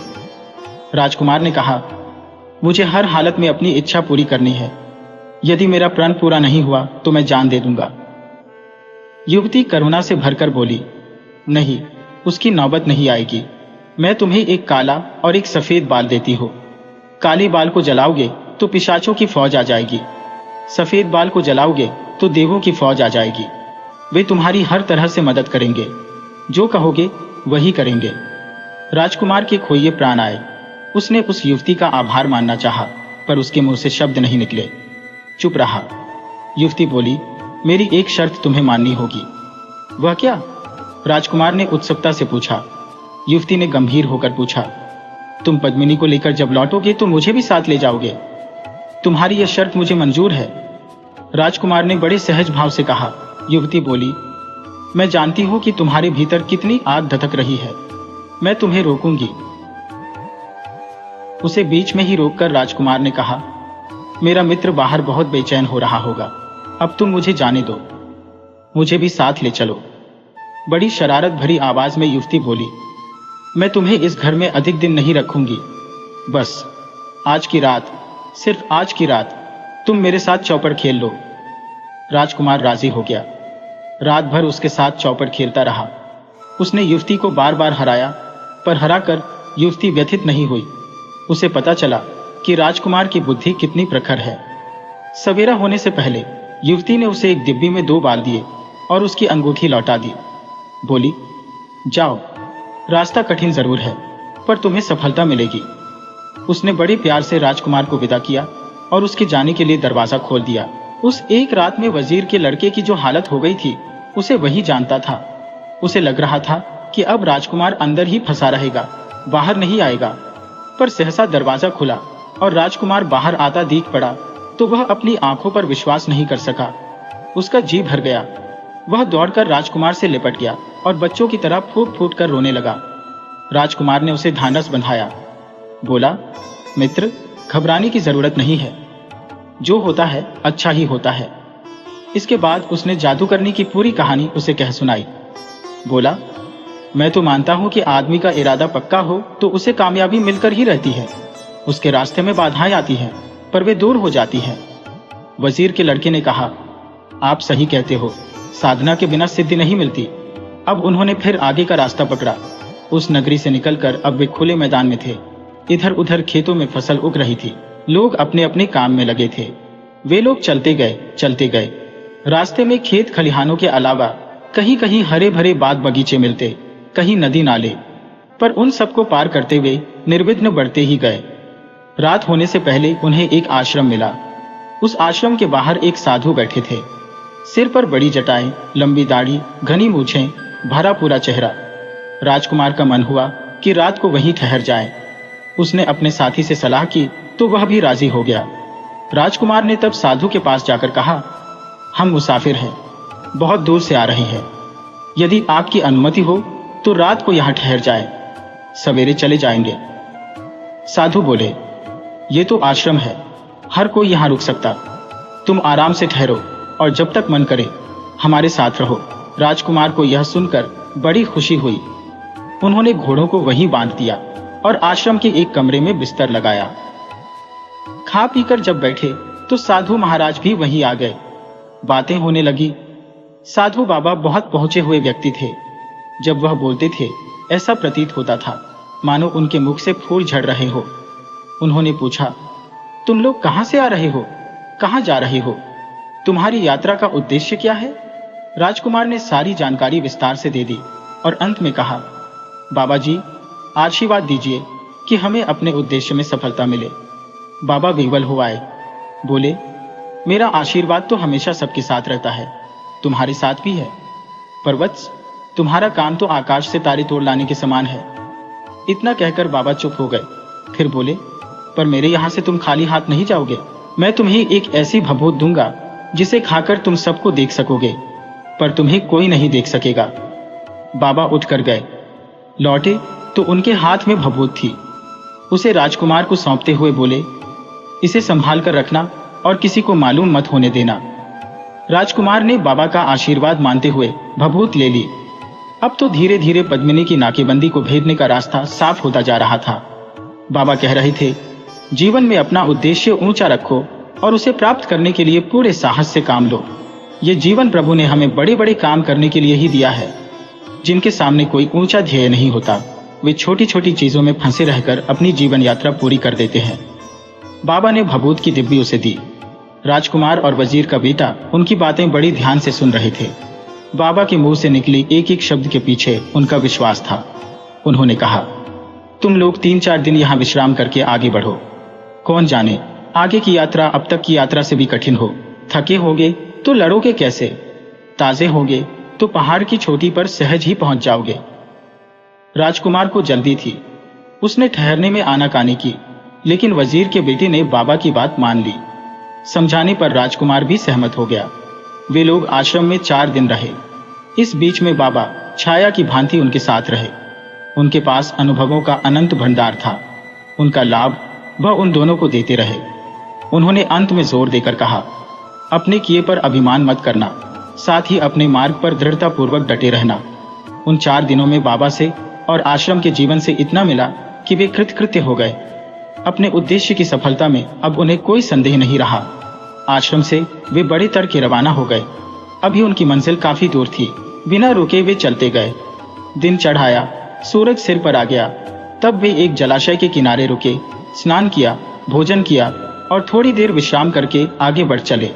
राजकुमार ने कहा, मुझे हर हालत में अपनी इच्छा पूरी करनी है। यदि मेरा प्रण पूरा नहीं हुआ तो मैं जान दे दूंगा। युवती करुणा से भरकर बोली, नहीं, उसकी नौबत नहीं आएगी। मैं तुम्हें एक काला और एक सफेद बाल देती हूं। काले बाल को जलाओगे तो पिशाचों की फौज आ जाएगी, सफेद बाल को जलाओगे तो देवों की फौज आ जाएगी। वे तुम्हारी हर तरह से मदद करेंगे, जो कहोगे वही करेंगे। राजकुमार के खोए प्राण आए। उसने उस युवती का आभार मानना चाहा, पर उसके मुंह से शब्द नहीं निकले, चुप रहा। युवती बोली, मेरी एक शर्त तुम्हें माननी होगी। वह क्या? राजकुमार ने उत्सुकता से पूछा। युवती ने गंभीर होकर पूछा, तुम पद्मिनी को लेकर जब लौटोगे तो मुझे भी साथ ले जाओगे? तुम्हारी यह शर्त मुझे मंजूर है। राजकुमार ने बड़े सहज भाव से कहा। युवती बोली, मैं जानती हूं कि तुम्हारे भीतर कितनी आग धधक रही है। मैं तुम्हें रोकूंगी। उसे बीच में ही रोककर राजकुमार ने कहा, मेरा मित्र बाहर बहुत बेचैन हो रहा होगा, अब तुम मुझे जाने दो। मुझे भी साथ ले चलो। बड़ी शरारत भरी आवाज में युवती बोली, मैं तुम्हें इस घर में अधिक दिन नहीं रखूंगी। बस आज की रात, सिर्फ आज की रात तुम मेरे साथ चौपड़ खेल लो। राजकुमार राजी हो गया। रात भर उसके साथ चौपड़ खेलता रहा। उसने युवती को बार बार हराया, पर हराकर युवती व्यथित नहीं हुई। उसे पता चला कि राजकुमार की बुद्धि कितनी प्रखर है। सवेरा होने से पहले युवती ने उसे एक डिब्बी में 2 बाल दिए और उसकी अंगूठी लौटा दी। बोली, जाओ, रास्ता कठिन जरूर है पर तुम्हें सफलता मिलेगी। उसने बड़े प्यार से राजकुमार को विदा किया और उसके जाने के लिए दरवाजा खोल दिया। उस एक रात में वजीर के लड़के की जो हालत हो गई थी, उसे वही जानता था। उसे लग रहा था कि अब राजकुमार अंदर ही फंसा रहेगा, बाहर नहीं आएगा। पर सहसा दरवाजा खुला और राजकुमार बाहर आता दिख पड़ा तो वह अपनी आंखों पर विश्वास नहीं कर सका। उसका जी भर गया। वह दौड़कर राजकुमार से लिपट गया और बच्चों की तरह फूट फूट कर रोने लगा। राजकुमार ने उसे ढांढस बंधाया। बोला, मित्र, घबराने की जरूरत नहीं है। जो होता है अच्छा ही होता है। इसके बाद उसने जादू करने की पूरी कहानी उसे कह सुनाई। बोला, मैं तो मानता हूं कि आदमी का इरादा पक्का हो तो उसे कामयाबी मिलकर ही रहती है। उसके रास्ते में बाधाएं आती हैं, पर वे दूर हो जाती हैं। वजीर के लड़के ने कहा, आप सही कहते हो, साधना के बिना सिद्धि नहीं मिलती। अब उन्होंने फिर आगे का रास्ता पकड़ा। उस नगरी से निकलकर अब वे खुले मैदान में थे। इधर उधर खेतों में फसल उग रही थी। लोग अपने अपने काम में लगे थे। वे लोग चलते गए। रास्ते में खेत खलिहानों के अलावा कहीं कहीं हरे भरे बाग बगीचे मिलते, कहीं नदी नाले, पर उन सबको पार करते हुए निर्विघ्न बढ़ते ही गए। रात होने से पहले उन्हें एक आश्रम मिला। उस आश्रम के बाहर एक साधु बैठे थे। सिर पर बड़ी जटाएं, लंबी दाढ़ी, घनी मूछें, भरा पूरा चेहरा। राजकुमार का मन हुआ कि रात को वहीं ठहर जाए। उसने अपने साथी से सलाह की तो वह भी राजी हो गया। राजकुमार ने तब साधु के पास जाकर कहा, हम मुसाफिर हैं, बहुत दूर से आ रहे हैं। यदि आपकी अनुमति हो तो रात को यहां ठहर जाए, सवेरे चले जाएंगे। साधु बोले, ये तो आश्रम है, हर कोई यहां रुक सकता। तुम आराम से ठहरो और जब तक मन करे हमारे साथ रहो। राजकुमार को यह सुनकर बड़ी खुशी हुई। उन्होंने घोड़ों को वहीं बांध दिया और आश्रम के एक कमरे में बिस्तर लगाया। खा पीकर जब बैठे तो साधु महाराज भी वहीं आ गए। बातें होने लगी। साधु बाबा बहुत पहुंचे हुए व्यक्ति थे। जब वह बोलते थे ऐसा प्रतीत होता था मानो उनके मुख से फूल झड़ रहे हो। उन्होंने पूछा, तुम लोग कहां से आ रहे हो, कहां जा रहे हो, तुम्हारी यात्रा का उद्देश्य क्या है? राजकुमार ने सारी जानकारी विस्तार से दे दी और अंत में कहा, बाबा जी आशीर्वाद दीजिए कि हमें अपने उद्देश्य में सफलता मिले। बाबा विह्वल हो आए। बोले, मेरा आशीर्वाद तो हमेशा सबके साथ रहता है, तुम्हारे साथ भी है। पर वत्स, तुम्हारा काम तो आकाश से तारे तोड़ लाने के समान है। इतना कहकर बाबा चुप हो गए। फिर बोले, पर मेरे यहां से तुम खाली हाथ नहीं जाओगे। मैं तुम्हें एक ऐसी भभूत दूंगा जिसे खाकर तुम सबको देख सकोगे, पर तुम्हें कोई नहीं देख सकेगा। बाबा उठकर गए। लौटे तो उनके हाथ में भभूत थी। उसे राजकुमार को सौंपते हुए बोले, इसे संभाल कर रखना और किसी को मालूम मत होने देना। राजकुमार ने बाबा का आशीर्वाद मानते हुए भभूत ले ली। अब तो धीरे धीरे पद्मिनी की नाकेबंदी को भेदने का रास्ता साफ होता जा रहा था। बाबा कह रहे थे, जीवन में अपना उद्देश्य ऊंचा रखो और उसे प्राप्त करने के लिए पूरे साहस से काम लो। ये जीवन प्रभु ने हमें बड़े बड़े काम करने के लिए ही दिया है। जिनके सामने कोई ऊंचा ध्येय नहीं होता, वे छोटी छोटी चीजों में फंसे रहकर अपनी जीवन यात्रा पूरी कर देते हैं। बाबा ने भभूत की डिब्बी उसे दी। राजकुमार और वजीर का बेटा उनकी बातें बड़ी ध्यान से सुन रहे थे। बाबा के मुंह से निकली एक एक शब्द के पीछे उनका विश्वास था। उन्होंने कहा, तुम लोग 3-4 दिन यहाँ विश्राम करके आगे बढ़ो। कौन जाने आगे की यात्रा अब तक की यात्रा से भी कठिन हो। थके होगे तो लड़ोगे कैसे, ताजे होगे तो पहाड़ की चोटी पर सहज ही पहुंच जाओगे। राजकुमार को जल्दी थी। उसने ठहरने में आनाकानी की, लेकिन वजीर के बेटे ने बाबा की बात मान ली। समझाने पर राजकुमार भी सहमत हो गया। वे लोग आश्रम में 4 दिन रहे। इस बीच में बाबा छाया की भांति उनके साथ रहे। उनके पास अनुभवों का अनंत भंडार था। उनका लाभ वह उन दोनों को देते रहे। उन्होंने अंत में जोर देकर कहा, अपने किए पर अभिमान मत करना, साथ ही अपने मार्ग पर दृढ़तापूर्वक डटे रहना। उन 4 दिनों में बाबा से और आश्रम के जीवन से इतना मिला कि वे कृतकृत्य हो गए। अपने उद्देश्य की सफलता में अब उन्हें कोई संदेह नहीं रहा। आश्रम से वे बड़े तड़के रवाना हो गए। अभी उनकी मंजिल काफी दूर थी। बिना रुके वे चलते गए। दिन चढ़ आया, सूरज सिर पर आ गया। तब वे एक जलाशय के किनारे रुके, स्नान किया, भोजन किया और थोड़ी देर विश्राम करके आगे बढ़ चले।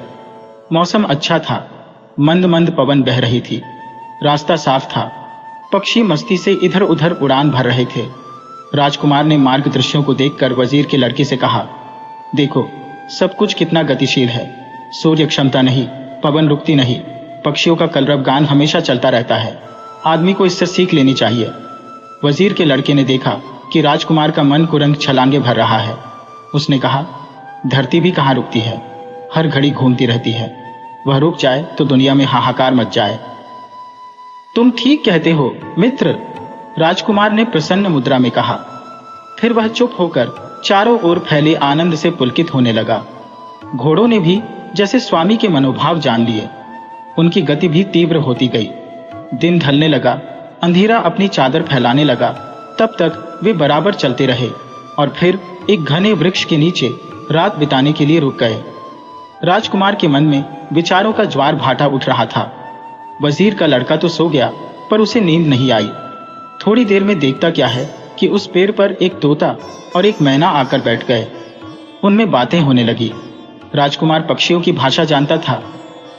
मौसम अच्छा था। मंद मंद पवन बह रही थी। रास्ता साफ था। पक्षी मस्ती से इधर उधर उड़ान भर रहे थे। राजकुमार ने मार्ग दृश्यों को देखकर वजीर के लड़के से कहा, देखो सब कुछ कितना गतिशील है। सूर्य क्षमता नहीं, पवन रुकती नहीं, पक्षियों का कलरव गान हमेशा चलता रहता है। आदमी को इससे सीख लेनी चाहिए। वजीर के लड़के ने देखा कि राजकुमार का मन कुरंग छलांगे भर रहा है। उसने कहा, धरती भी कहाँ रुकती है, हर घड़ी घूमती रहती है। वह रुक जाए तो दुनिया में हाहाकार मच जाए। तुम ठीक कहते हो मित्र, राजकुमार ने प्रसन्न मुद्रा में कहा। फिर वह चुप होकर चारों ओर फैले आनंद से पुलकित होने लगा। घोड़ों ने भी जैसे स्वामी के मनोभाव जान लिए। उनकी गति भी तीव्र होती गई। दिन ढलने लगा, अंधेरा अपनी चादर फैलाने लगा। तब तक वे बराबर चलते रहे और फिर एक घने वृक्ष के नीचे रात बिताने के लिए रुक गए। राजकुमार के मन में विचारों का ज्वार भाटा उठ रहा था। वजीर का लड़का तो सो गया, पर उसे नींद नहीं आई। थोड़ी देर में देखता क्या है कि उस पेड़ पर एक तोता और एक मैना आकर बैठ गए। उनमें बातें होने लगी। राजकुमार पक्षियों की भाषा जानता था।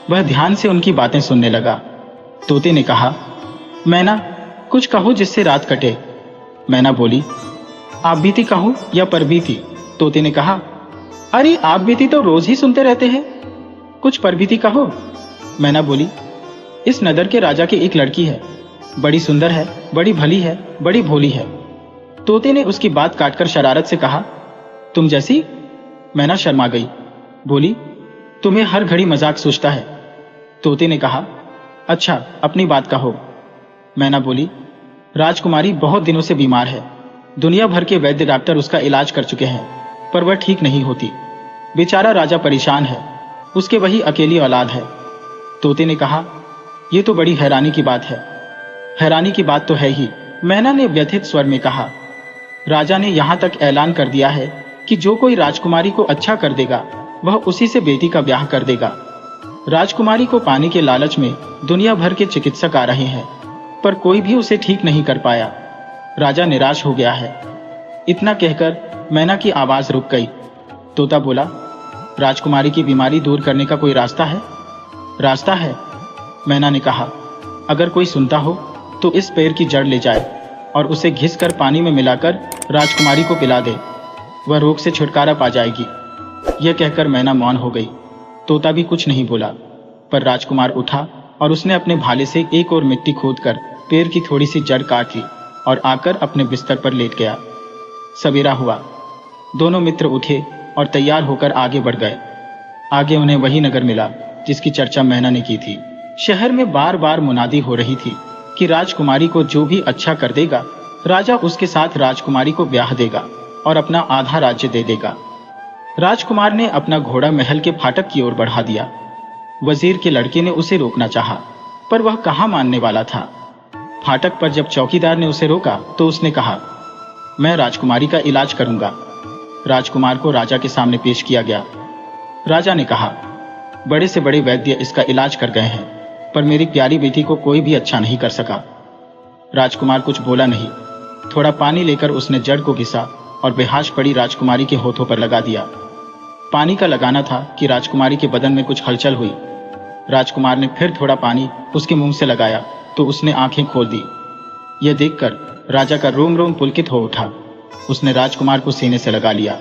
वह ध्यान से उनकी बातें सुनने लगा। तोते ने कहा, मैना कुछ कहो जिससे रात कटे। मैना बोली, आप बीती कहूं या परबीती? तोते ने कहा, अरे आप बीती तो रोज ही सुनते रहते हैं, कुछ परबीती कहो। मैना बोली, इस नगर के राजा की एक लड़की है, बड़ी सुंदर है, बड़ी भली है, बड़ी भोली है। तोते ने उसकी बात काटकर शरारत से कहा, तुम जैसी? मैना शर्मा गई, बोली, तुम्हें हर घड़ी मजाक सूझता है। तोते ने कहा, अच्छा अपनी बात कहो। मैना बोली, राजकुमारी बहुत दिनों से बीमार है। दुनिया भर के वैद्य डॉक्टर उसका इलाज कर चुके हैं, पर वह ठीक नहीं होती। बेचारा राजा परेशान है, उसके वही अकेली औलाद है। तोते ने कहा, यह तो बड़ी हैरानी की बात है। हैरानी की बात तो है ही, मैना ने व्यथित स्वर में कहा। राजा ने यहाँ तक ऐलान कर दिया है कि जो कोई राजकुमारी को अच्छा कर देगा वह उसी से बेटी का ब्याह कर देगा। राजकुमारी को पाने के लालच में दुनिया भर के चिकित्सक आ रहे हैं, पर कोई भी उसे ठीक नहीं कर पाया। राजा निराश हो गया है। इतना कहकर मैना की आवाज रुक गई। तोता बोला, राजकुमारी की बीमारी दूर करने का कोई रास्ता है? रास्ता है, मैना ने कहा। अगर कोई सुनता हो तो इस पेड़ की जड़ ले जाए और उसे घिसकर पानी में मिलाकर राजकुमारी को पिला दे, वह रोग से छुटकारा पा जाएगी। यह कहकर मैना मौन हो गई। तोता भी कुछ नहीं बोला, पर राजकुमार उठा और उसने अपने भाले से एक और मिट्टी खोदकर पेड़ की थोड़ी सी जड़ काट ली और आकर अपने बिस्तर पर लेट गया। सवेरा हुआ। दोनों मित्र उठे और तैयार होकर आगे बढ़ गए। आगे उन्हें वही नगर मिला जिसकी चर्चा मैना ने की थी। शहर में बार बार मुनादी हो रही थी कि राजकुमारी को जो भी अच्छा कर देगा, राजा उसके साथ राजकुमारी को ब्याह देगा और अपना आधा राज्य दे देगा। राजकुमार ने अपना घोड़ा महल के फाटक की ओर बढ़ा दिया। वजीर के लड़के ने उसे रोकना चाहा, पर वह कहाँ मानने वाला था। फाटक पर जब चौकीदार ने उसे रोका तो उसने कहा, मैं राजकुमारी का इलाज करूंगा। राजकुमार को राजा के सामने पेश किया गया। राजा ने कहा, बड़े से बड़े वैद्य इसका इलाज कर गए हैं, पर मेरी प्यारी बेटी को कोई भी अच्छा नहीं कर सका। राजकुमार कुछ बोला नहीं। थोड़ा पानी लेकर उसने जड़ को घिसा और बेहोश पड़ी राजकुमारी के होठों पर लगा दिया। पानी का लगाना था कि राजकुमारी के बदन में कुछ हलचल हुई। राजकुमार ने फिर थोड़ा पानी उसके मुंह से लगाया तो उसने आंखें खोल दी। यह देखकर राजा का रोम रोम पुलकित हो उठा। उसने राजकुमार को सीने से लगा लिया।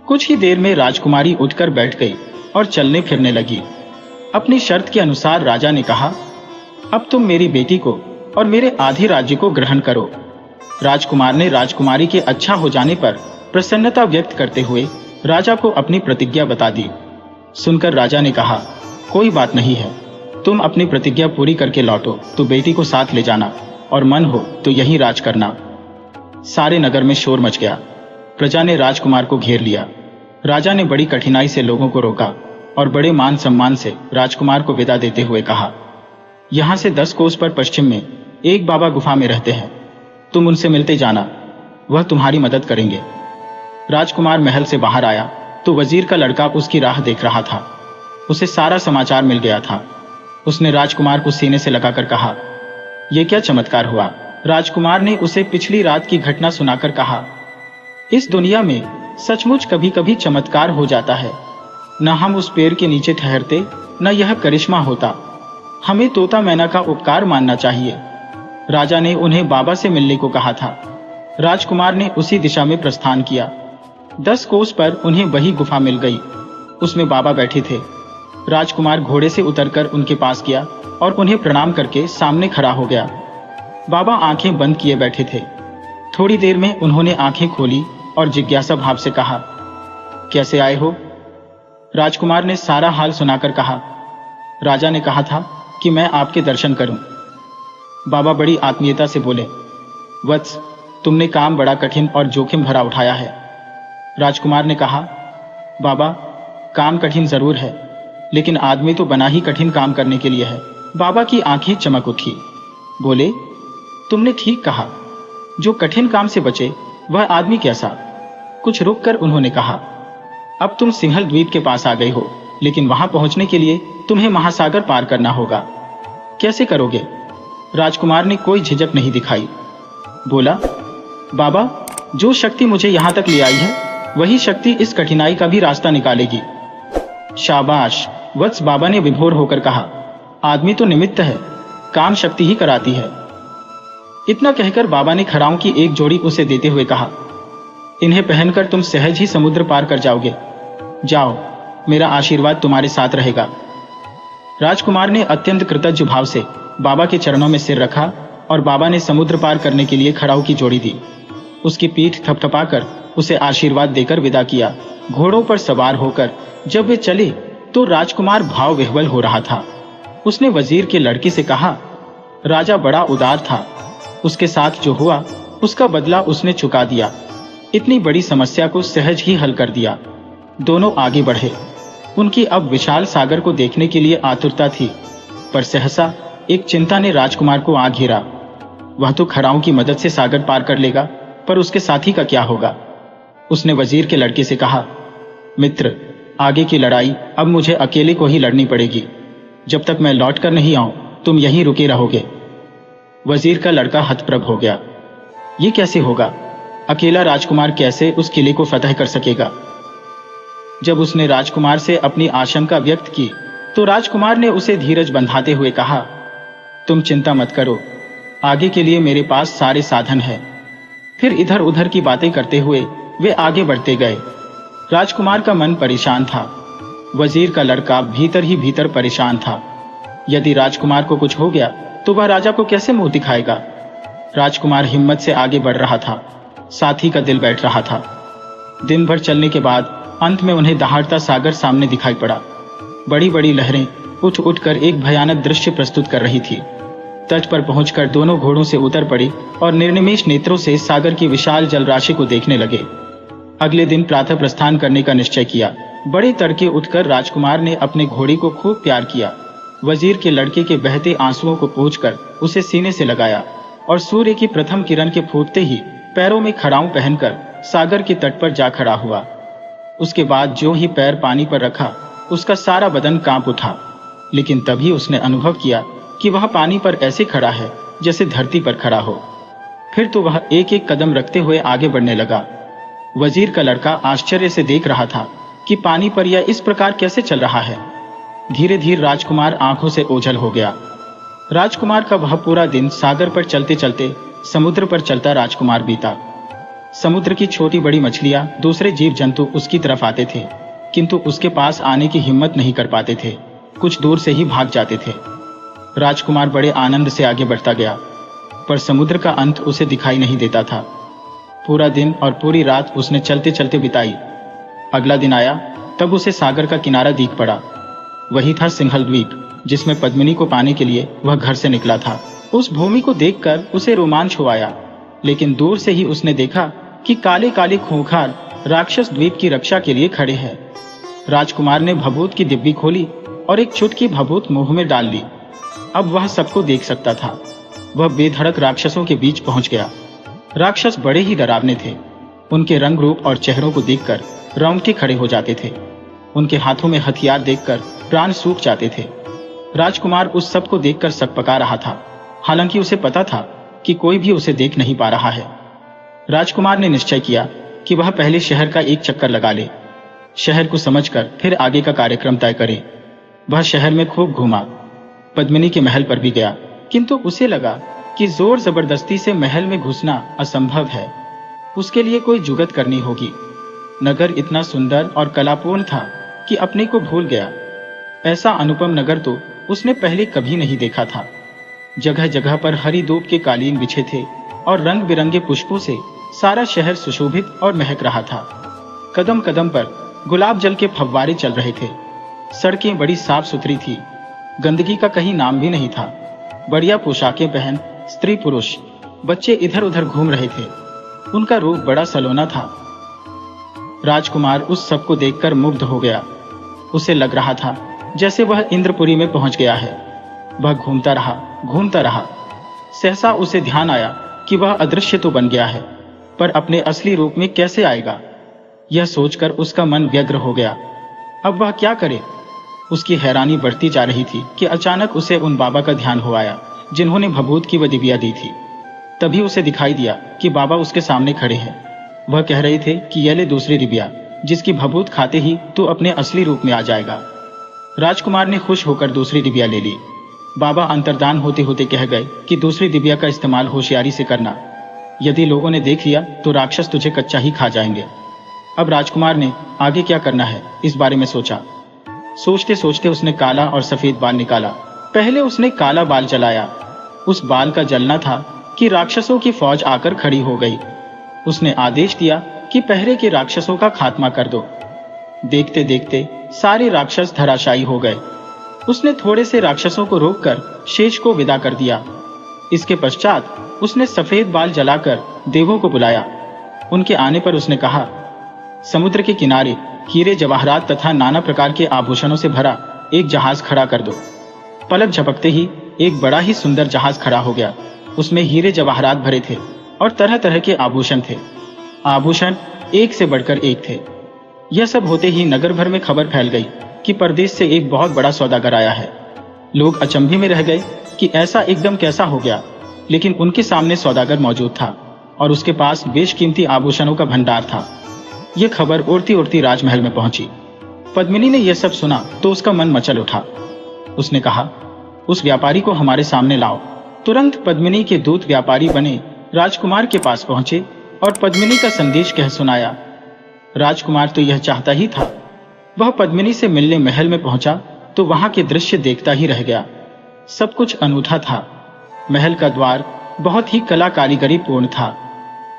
कुछ ही देर में राजकुमारी उठकर बैठ गई और चलने फिरने लगी। अपनी शर्त के अनुसार राजा ने कहा, अब तुम मेरी बेटी को और मेरे आधे राज्य को ग्रहण करो। राजकुमार ने राजकुमारी के अच्छा हो जाने पर प्रसन्नता व्यक्त करते हुए राजा को अपनी प्रतिज्ञा बता दी। सुनकर राजा ने कहा, कोई बात नहीं है, तुम अपनी प्रतिज्ञा पूरी करके लौटो तो बेटी को साथ ले जाना और मन हो तो यहीं राज करना। सारे नगर में शोर मच गया। प्रजा ने राजकुमार को घेर लिया। राजा ने बड़ी कठिनाई से लोगों को रोका और बड़े मान सम्मान से राजकुमार को विदा देते हुए कहा, यहां से 10 कोस पर पश्चिम में एक बाबा गुफा में रहते हैं, तुम उनसे मिलते जाना, वह तुम्हारी मदद करेंगे। राजकुमार महल से बाहर आया तो वजीर का लड़का उसकी राह देख रहा था। उसे सारा समाचार मिल गया था। उसने राजकुमार को सीने से लगाकर कहा, यह क्या चमत्कार हुआ? राजकुमार ने उसे पिछली रात की घटना सुनाकर कहा, इस दुनिया में सचमुच कभी कभी चमत्कार हो जाता है। न हम उस पेड़ के नीचे ठहरते, न यह करिश्मा होता। हमें तोता मैना का उपकार मानना चाहिए। राजा ने उन्हें बाबा से मिलने को कहा था। राजकुमार ने उसी दिशा में प्रस्थान किया। 10 कोस पर उन्हें वही गुफा मिल गई। उसमें बाबा बैठे थे। राजकुमार घोड़े से उतरकर उनके पास गया और उन्हें प्रणाम करके सामने खड़ा हो गया। बाबा आंखें बंद किए बैठे थे। थोड़ी देर में उन्होंने आंखें खोली और जिज्ञासा भाव से कहा, कैसे आए हो? राजकुमार ने सारा हाल सुनाकर कहा, राजा ने कहा था कि मैं आपके दर्शन करूं। बाबा बड़ी आत्मीयता से बोले, वत्स, तुमने काम बड़ा कठिन और जोखिम भरा उठाया है। राजकुमार ने कहा, बाबा, काम कठिन जरूर है, लेकिन आदमी तो बना ही कठिन काम करने के लिए है। बाबा की आंखें चमक उठी। बोले, तुमने ठीक कहा, जो कठिन काम से बचे वह आदमी कैसा? कुछ रुककर उन्होंने कहा, अब तुम सिंहल द्वीप के पास आ गए हो, लेकिन वहां पहुंचने के लिए तुम्हें महासागर पार करना होगा। कैसे करोगे? राजकुमार ने कोई झिझक नहीं दिखाई। बोला, बाबा, जो शक्ति मुझे यहां तक ले आई है वही शक्ति इस कठिनाई का भी रास्ता निकालेगी। शाबाश वत्स, बाबा ने विभोर होकर कहा, आदमी तो निमित्त है, काम शक्ति ही कराती है। इतना कहकर बाबा ने खड़ाओं की एक जोड़ी उसे देते हुए कहा, इन्हें पहनकर तुम सहज ही समुद्र पार कर जाओगे। जाओ, मेरा आशीर्वाद तुम्हारे साथ रहेगा। राजकुमार ने अत्यंत कृतज्ञ भाव से बाबा के चरणों में सिर रखा और बाबा ने समुद्र पार करने के लिए खड़ाऊ की जोड़ी दी। उसकी पीठ थपथपाकर उसे आशीर्वाद देकर विदा किया। घोड़ों पर सवार होकर जब वे चले तो राजकुमार भाव विह्वल हो रहा था। उसने वजीर के लड़के से कहा, राजा बड़ा उदार था, उसके साथ जो हुआ उसका बदला उसने चुका दिया। इतनी बड़ी समस्या को सहज ही हल कर दिया। दोनों आगे बढ़े। उनकी अब विशाल सागर को देखने के लिए आतुरता थी, पर सहसा एक चिंता ने राजकुमार को आ घेरा। वह तो खड़ाओं की मदद से सागर पार कर लेगा, पर उसके साथी का क्या होगा? उसने वजीर के लड़के से कहा, मित्र, आगे की लड़ाई अब मुझे अकेले को ही लड़नी पड़ेगी। जब तक मैं लौट कर नहीं आऊं तुम यहीं रुके रहोगे। वजीर का लड़का हतप्रभ हो गया। ये कैसे होगा? अकेला राजकुमार कैसे उस किले को फतह कर सकेगा? जब उसने राजकुमार से अपनी आशंका व्यक्त की तो राजकुमार ने उसे धीरज बंधाते हुए कहा, तुम चिंता मत करो, आगे के लिए मेरे पास सारे साधन हैं। फिर इधर उधर की बातें करते हुए वे आगे बढ़ते गए। राजकुमार का मन परेशान था। वजीर का लड़का भीतर ही भीतर परेशान था। यदि राजकुमार को कुछ हो गया तो वह राजा को कैसे मुंह दिखाएगा? राजकुमार हिम्मत से आगे बढ़ रहा था, साथी का दिल बैठ रहा था। दिन भर चलने के बाद अंत में उन्हें दहाड़ता सागर सामने दिखाई पड़ा। बड़ी बड़ी लहरें उठ उठकर एक भयानक दृश्य प्रस्तुत कर रही थी। तट पर पहुंचकर दोनों घोड़ों से उतर पड़ी और निर्निमेष नेत्रों से सागर की विशाल जलराशि को देखने लगे। अगले दिन प्रातः प्रस्थान करने का निश्चय किया। बड़े तड़के उठकर राजकुमार ने अपने घोड़े को खूब प्यार किया। वजीर के लड़के के बहते आंसुओं को पोंछकर उसे सीने से लगाया और सूर्य की प्रथम किरण के फूटते ही पैरों में खड़ाऊं पहनकर सागर के तट पर जा खड़ा हुआ। उसके बाद जो ही पैर पानी पर रखा उसका सारा बदन कांप उठा, लेकिन तभी उसने अनुभव किया कि वह पानी पर ऐसे खड़ा है जैसे धरती पर खड़ा हो। फिर तो वह एक एक कदम रखते हुए आगे बढ़ने लगा। वजीर का लड़का आश्चर्य से देख रहा था कि पानी पर यह इस प्रकार कैसे चल रहा है। धीरे धीरे राजकुमार आंखों से ओझल हो गया। राजकुमार का वह पूरा दिन सागर पर चलते चलते समुद्र पर चलता राजकुमार बीता। समुद्र की छोटी बड़ी मछलियां, दूसरे जीव जंतु उसकी तरफ आते थे, किंतु उसके पास आने की हिम्मत नहीं कर पाते थे, कुछ दूर से ही भाग जाते थे। राजकुमार बड़े आनंद से आगे बढ़ता गया, पर समुद्र का अंत उसे दिखाई नहीं देता था। पूरा दिन और पूरी रात उसने चलते चलते बिताई। अगला दिन आया तब उसे सागर का किनारा दिख पड़ा। वही था सिंहल द्वीप, जिसमें पद्मिनी को पाने के लिए वह घर से निकला था। उस भूमि को देखकर उसे रोमांच हो आया, लेकिन दूर से ही उसने देखा कि काले काले खूंखार राक्षस द्वीप की रक्षा के लिए खड़े हैं। राजकुमार ने भभूत की डिब्बी खोली और एक चुटकी भभूत मुंह में डाल ली। अब वह सबको देख सकता था। वह बेधड़क राक्षसों के बीच पहुंच गया। राक्षस बड़े ही डरावने थे। उनके रंग रूप और चेहरों को देखकर रोंगटे खड़े हो जाते थे। उनके हाथों में हथियार देखकर प्राण सूख जाते थे। राजकुमार उस सब को देखकर सकपका रहा था, हालांकि उसे पता था कि कोई भी उसे देख नहीं पा रहा है। राजकुमार ने निश्चय किया कि वह पहले शहर का एक चक्कर लगा ले, शहर को समझकर फिर आगे का कार्यक्रम तय करे। वह शहर में खूब घूमा, पद्मिनी के महल पर भी गया, किंतु उसे लगा कि जोर जबरदस्ती से महल में घुसना असंभव है। उसके लिए कोई जुगत करनी होगी। नगर इतना सुंदर और कलापूर्ण था कि अपने को भूल गया। ऐसा अनुपम नगर तो उसने पहले कभी नहीं देखा था। जगह जगह पर हरी दूब के कालीन बिछे थे और रंग बिरंगे पुष्पों से सारा शहर सुशोभित और महक रहा था। कदम कदम पर गुलाब जल के फव्वारे चल रहे थे। सड़कें बड़ी साफ सुथरी थी, गंदगी का कहीं नाम भी नहीं था। बढ़िया पोशाकें पहन स्त्री पुरुष बच्चे इधर उधर घूम रहे थे। उनका रूप बड़ा सलोना था। राजकुमार उस सब को देखकर मुग्ध हो गया। उसे लग रहा था जैसे वह इंद्रपुरी में पहुंच गया है। वह घूमता रहा। सहसा उसे ध्यान आया कि वह अदृश्य तो बन गया है, पर अपने असली रूप में कैसे आएगा। यह सोचकर उसका मन व्यग्र हो गया। अब वह क्या करे? उसकी हैरानी बढ़ती जा रही थी कि अचानक उसे उन बाबा का ध्यान हो आया जिन्होंने भभूत की वह डिबिया दी थी। तभी उसे दिखाई दिया कि बाबा उसके सामने खड़े हैं। वह कह रहे थे कि यह ले दूसरी डिबिया, जिसकी भभूत खाते ही तू अपने असली रूप में आ जाएगा। राजकुमार ने खुश होकर दूसरी डिबिया ले ली। बाबा अंतर्धान होते होते कह गए कि दूसरी डिबिया का इस्तेमाल होशियारी से करना, यदि लोगों ने देख लिया तो राक्षस तुझे कच्चा ही खा जाएंगे। अब राजकुमार ने आगे क्या करना है इस बारे में सोचा। सोचते सोचते उसने काला और सफेद बाल निकाला। पहले उसने काला बाल जलाया। उस बाल का जलना था कि राक्षसों की फौज आकर खड़ी हो गई। उसने आदेश दिया कि पहरे के राक्षसों का खात्मा कर दो। देखते देखते सारे राक्षस धराशायी हो गए। उसने थोड़े से राक्षसों को रोककर शेष को विदा कर दिया। इसके पश्चात उसने सफेद बाल जलाकर देवों को बुलाया। उनके आने पर उसने कहा, समुद्र के किनारे हीरे जवाहरात तथा नाना प्रकार के आभूषणों से भरा एक जहाज खड़ा कर दो। पलक झपकते ही एक बड़ा ही सुंदर जहाज खड़ा हो गया। उसमें हीरे जवाहरात भरे थे और तरह तरह के आभूषण थे। आभूषण एक से बढ़कर एक थे। यह सब होते ही नगर भर में खबर फैल गई कि परदेश से एक बहुत बड़ा सौदागर आया है। लोग अचंभे में रह गए कि ऐसा एकदम कैसा हो गया, लेकिन उनके सामने सौदागर मौजूद था और उसके पास बेशकीमती आभूषणों का भंडार था। यह खबर उड़ती उड़ती राजमहल में पहुंची। पद्मिनी ने यह सब सुना तो उसका मन मचल उठा। उसने कहा, उस व्यापारी को हमारे सामने लाओ। तुरंत पद्मिनी के दूत व्यापारी बने राजकुमार के पास पहुंचे और पद्मिनी का संदेश कह सुनाया। राजकुमार तो यह चाहता ही था। वह पद्मिनी से मिलने महल में पहुंचा तो वहां के दृश्य देखता ही रह गया। सब कुछ अनूठा था। महल का द्वार बहुत ही कला कारीगरी पूर्ण था।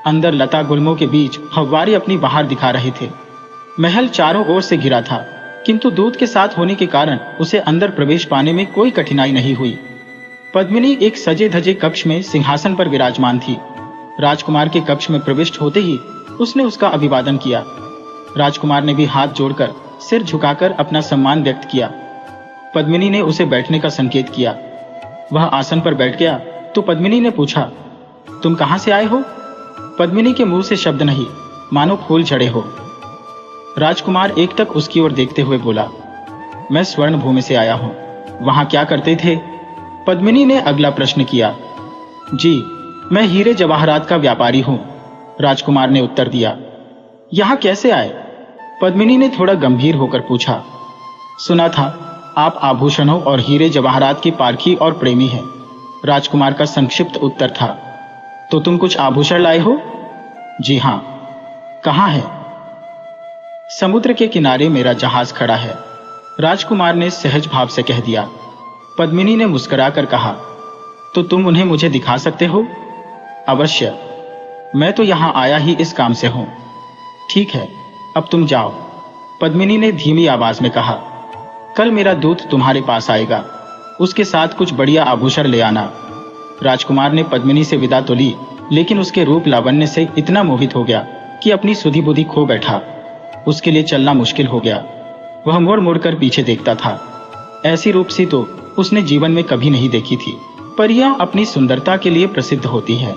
अंदर लता गुल्मों के बीच फव्वारे अपनी बहार दिखा रहे थे। महल चारों ओर से घिरा था, किंतु दूत के साथ होने के कारण उसे अंदर प्रवेश पाने में कोई कठिनाई नहीं हुई। पद्मिनी एक सजे धजे कक्ष में सिंहासन पर विराजमान थी। राजकुमार के कक्ष में प्रविष्ट होते ही उसने उसका अभिवादन किया। राजकुमार ने भी हाथ जोड़कर सिर झुकाकर अपना सम्मान व्यक्त किया। पद्मिनी ने उसे बैठने का संकेत किया। वह आसन पर बैठ गया तो पद्मिनी ने पूछा, तुम कहां से आए हो? पद्मिनी के मुंह से शब्द नहीं, मानो फूल झड़े हो। राजकुमार एक टक उसकी ओर देखते हुए बोला, मैं स्वर्ण भूमि से आया हूं। वहां क्या करते थे? पद्मिनी ने अगला प्रश्न किया। जी, मैं हीरे जवाहरात का व्यापारी हूं, राजकुमार ने उत्तर दिया। यहां कैसे आए? पद्मिनी ने थोड़ा गंभीर होकर पूछा। सुना था आप आभूषणों और हीरे जवाहरात की पारखी और प्रेमी हैं, राजकुमार का संक्षिप्त उत्तर था। तो तुम कुछ आभूषण लाए हो? जी हां। कहां है? समुद्र के किनारे मेरा जहाज खड़ा है, राजकुमार ने सहज भाव से कह दिया। पद्मिनी ने मुस्कुराकर कहा, तो तुम उन्हें मुझे दिखा सकते हो? अवश्य, मैं तो यहां आया ही इस काम से हूं। ठीक है, अब तुम जाओ, पद्मिनी ने धीमी आवाज में कहा। कल मेरा दूत तुम्हारे पास आएगा, उसके साथ कुछ बढ़िया आभूषण ले आना। राजकुमार ने पद्मिनी से विदा तो ली, लेकिन उसके रूप लावण्य से इतना मोहित हो गया कि अपनी सुधि बुद्धि खो बैठा। उसके लिए चलना मुश्किल हो गया। वह मुड़ मुड़कर पीछे देखता था। ऐसी रूपसी तो उसने जीवन में कभी नहीं देखी थी। परियां अपनी सुंदरता के लिए प्रसिद्ध होती है,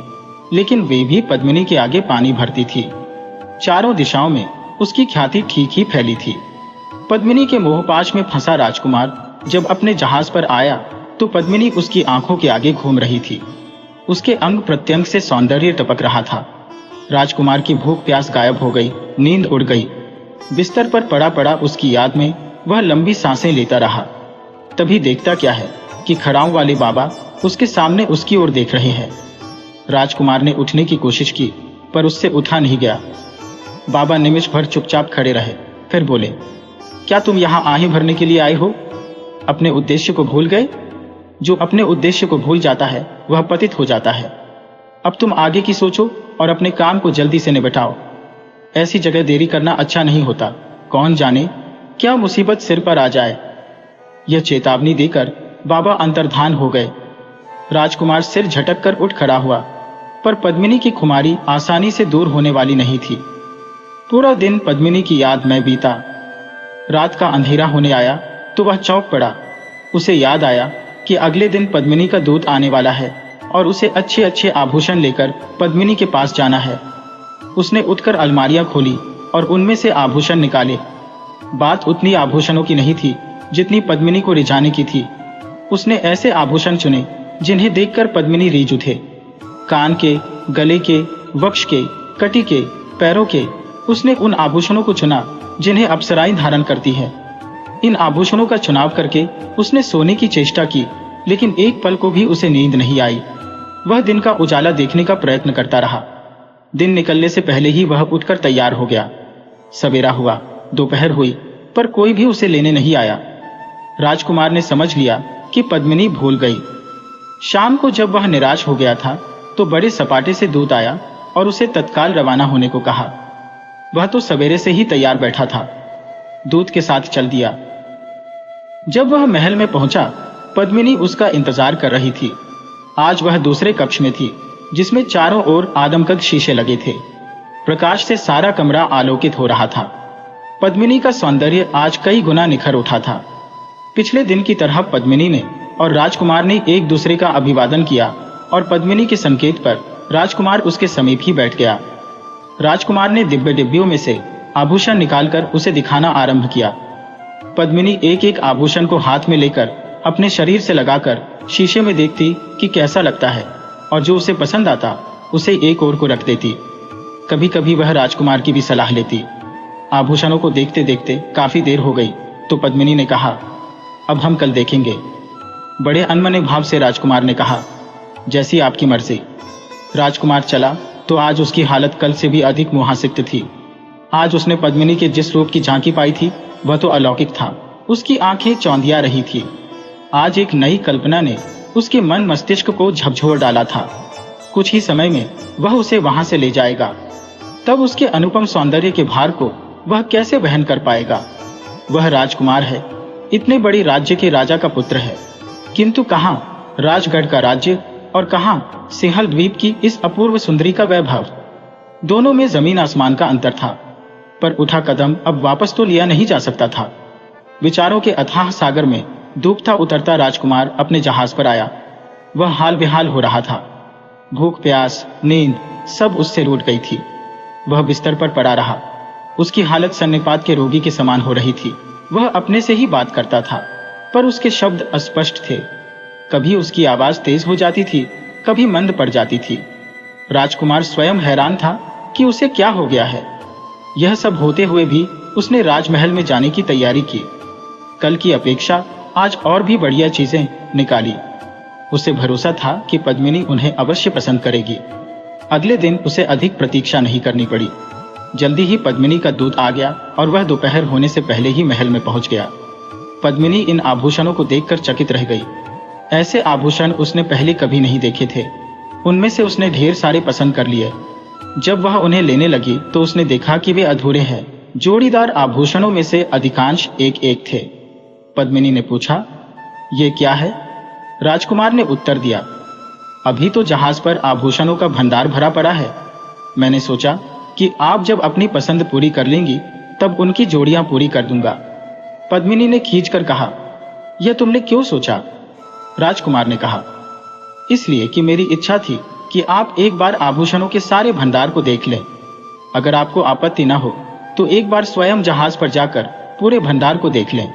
लेकिन वे भी पद्मिनी के आगे पानी भरती थी। चारों दिशाओं में उसकी ख्याति ठीक ही फैली थी। पद्मिनी के मोहपाश में फंसा राजकुमार जब अपने जहाज पर आया तो पद्मिनी उसकी आंखों के आगे घूम रही थी। उसके अंग प्रत्यंग से सौंदर्य टपक रहा था। राजकुमार की भूख प्यास गायब हो गई, नींद उड़ गई। बिस्तर पर पड़ा पड़ा उसकी याद में वह लंबी सांसें लेता रहा। तभी देखता क्या है कि खड़ाऊ वाले बाबा उसके सामने उसकी ओर देख रहे हैं। राजकुमार ने उठने की कोशिश की, पर उससे उठा नहीं गया। बाबा निमिष भर चुपचाप खड़े रहे, फिर बोले, क्या तुम यहाँ आहें भरने के लिए आए हो? अपने उद्देश्य को भूल गए? जो अपने उद्देश्य को भूल जाता है वह पतित हो जाता है। अब तुम आगे की सोचो और अपने काम को जल्दी से निपटाओ। ऐसी जगह देरी करना अच्छा नहीं होता। कौन जाने क्या मुसीबत सिर पर आ जाए। यह चेतावनी देकर बाबा अंतर्धान हो गए। राजकुमार सिर झटक कर उठ खड़ा हुआ, पर पद्मिनी की खुमारी आसानी से दूर होने वाली नहीं थी। पूरा दिन पद्मिनी की याद में बीता। रात का अंधेरा होने आया तो वह चौंक पड़ा। उसे याद आया कि अगले दिन पद्मिनी का दूत आने वाला है और उसे अच्छे अच्छे आभूषण लेकर पद्मिनी के पास जाना है। उसने उठकर अलमारियां खोली और उनमें से आभूषण निकाले। बात उतनी आभूषणों की नहीं थी जितनी पद्मिनी को रिझाने की थी। उसने ऐसे आभूषण चुने जिन्हें देखकर पद्मिनी रीझ उठे। कान के, गले के, वक्ष के, कटी के, पैरों के। उसने उन आभूषणों को चुना जिन्हें अप्सराएं धारण करती है। इन आभूषणों का चुनाव करके उसने सोने की चेष्टा की, लेकिन एक पल को भी उसे नींद नहीं आई। वह दिन का उजाला देखने का प्रयत्न करता रहा। दिन निकलने से पहले ही वह उठकर तैयार हो गया। सवेरा हुआ, दोपहर हुई, पर कोई भी उसे लेने नहीं आया। राजकुमार ने समझ लिया कि पद्मिनी भूल गई। शाम को जब वह निराश हो गया था तो बड़े सपाटे से दूत आया और उसे तत्काल रवाना होने को कहा। वह तो सवेरे से ही तैयार बैठा था। दूत के साथ चल दिया। जब वह महल में पहुंचा, पद्मिनी उसका इंतजार कर रही थी। आज वह दूसरे कक्ष में थी, जिसमें चारों ओर आदमकद शीशे लगे थे। प्रकाश से सारा कमरा आलोकित हो रहा था। पद्मिनी का सौंदर्य आज कई गुना निखर उठा था। पिछले दिन की तरह पद्मिनी ने और राजकुमार ने एक दूसरे का अभिवादन किया और पद्मिनी के संकेत पर राजकुमार उसके समीप ही बैठ गया। राजकुमार ने दिव्य डिब्बियों में से आभूषण निकालकर उसे दिखाना आरंभ किया। पद्मिनी एक एक आभूषण को हाथ में लेकर अपने शरीर से लगाकर शीशे में देखती कि कैसा लगता है, और जो उसे पसंद आता उसे एक ओर को रख देती। कभी कभी वह राजकुमार की भी सलाह लेती। आभूषणों को देखते देखते काफी देर हो गई तो पद्मिनी ने कहा, अब हम कल देखेंगे। बड़े अनमने भाव से राजकुमार ने कहा, जैसी आपकी मर्जी। राजकुमार चला तो आज उसकी हालत कल से भी अधिक मोहासिक्त थी। आज उसने पद्मिनी के जिस रूप की झांकी पाई थी वह तो अलौकिक था। उसकी आंखें चौंधिया रही थी। आज एक नई कल्पना ने उसके मन मस्तिष्क को झकझोर डाला था। कुछ ही समय में वह उसे वहां से ले जाएगा। तब उसके अनुपम सौंदर्य के भार को वह कैसे वहन कर पाएगा। वह राजकुमार है, इतने बड़े राज्य के राजा का पुत्र है, किंतु कहां राजगढ़ का राज्य और कहां सिंहल द्वीप की इस अपूर्व सुंदरी का वैभव। दोनों में जमीन आसमान का अंतर था। पर उठा कदम अब वापस तो लिया नहीं जा सकता था। विचारों के अथाह सागर में डूबता उतरता राजकुमार अपने जहाज पर आया। वह हाल बेहाल हो रहा था। भूख, प्यास, नींद सब उससे रूठ गई थी। वह बिस्तर पर पड़ा रहा। उसकी हालत सन्निपात के रोगी के समान हो रही थी। वह अपने से ही बात करता था, पर उसके शब्द अस्पष्ट थे। कभी उसकी आवाज तेज हो जाती थी, कभी मंद पड़ जाती थी। राजकुमार स्वयं हैरान था कि उसे क्या हो गया है। यह सब होते हुए भी उसने राजमहल में जाने की तैयारी की। कल की अपेक्षा आज और भी बढ़िया चीजें निकाली। उसे भरोसा था कि पद्मिनी उन्हें अवश्य पसंद करेगी। अगले दिन उसे अधिक प्रतीक्षा नहीं करनी पड़ी। जल्दी ही पद्मिनी का दूत आ गया और वह दोपहर होने से पहले ही महल में पहुंच गया। पद्मिनी इन आभूषणों को देखकर चकित रह गई। ऐसे आभूषण उसने पहले कभी नहीं देखे थे। उनमें से उसने ढेर सारे पसंद कर लिए। जब वह उन्हें लेने लगी तो उसने देखा कि वे अधूरे हैं। जोड़ीदार आभूषणों में से अधिकांश एक एक थे। पद्मिनी ने पूछा, ये क्या है? राजकुमार ने उत्तर दिया, अभी तो जहाज पर आभूषणों का भंडार भरा पड़ा है। मैंने सोचा कि आप जब अपनी पसंद पूरी कर लेंगी तब उनकी जोड़ियां पूरी कर दूंगा। पद्मिनी ने खींचकर कहा, यह तुमने क्यों सोचा? राजकुमार ने कहा, इसलिए कि मेरी इच्छा थी कि आप एक बार आभूषणों के सारे भंडार को देख लें। अगर आपको आपत्ति न हो तो एक बार स्वयं जहाज पर जाकर पूरे भंडार को देख लें।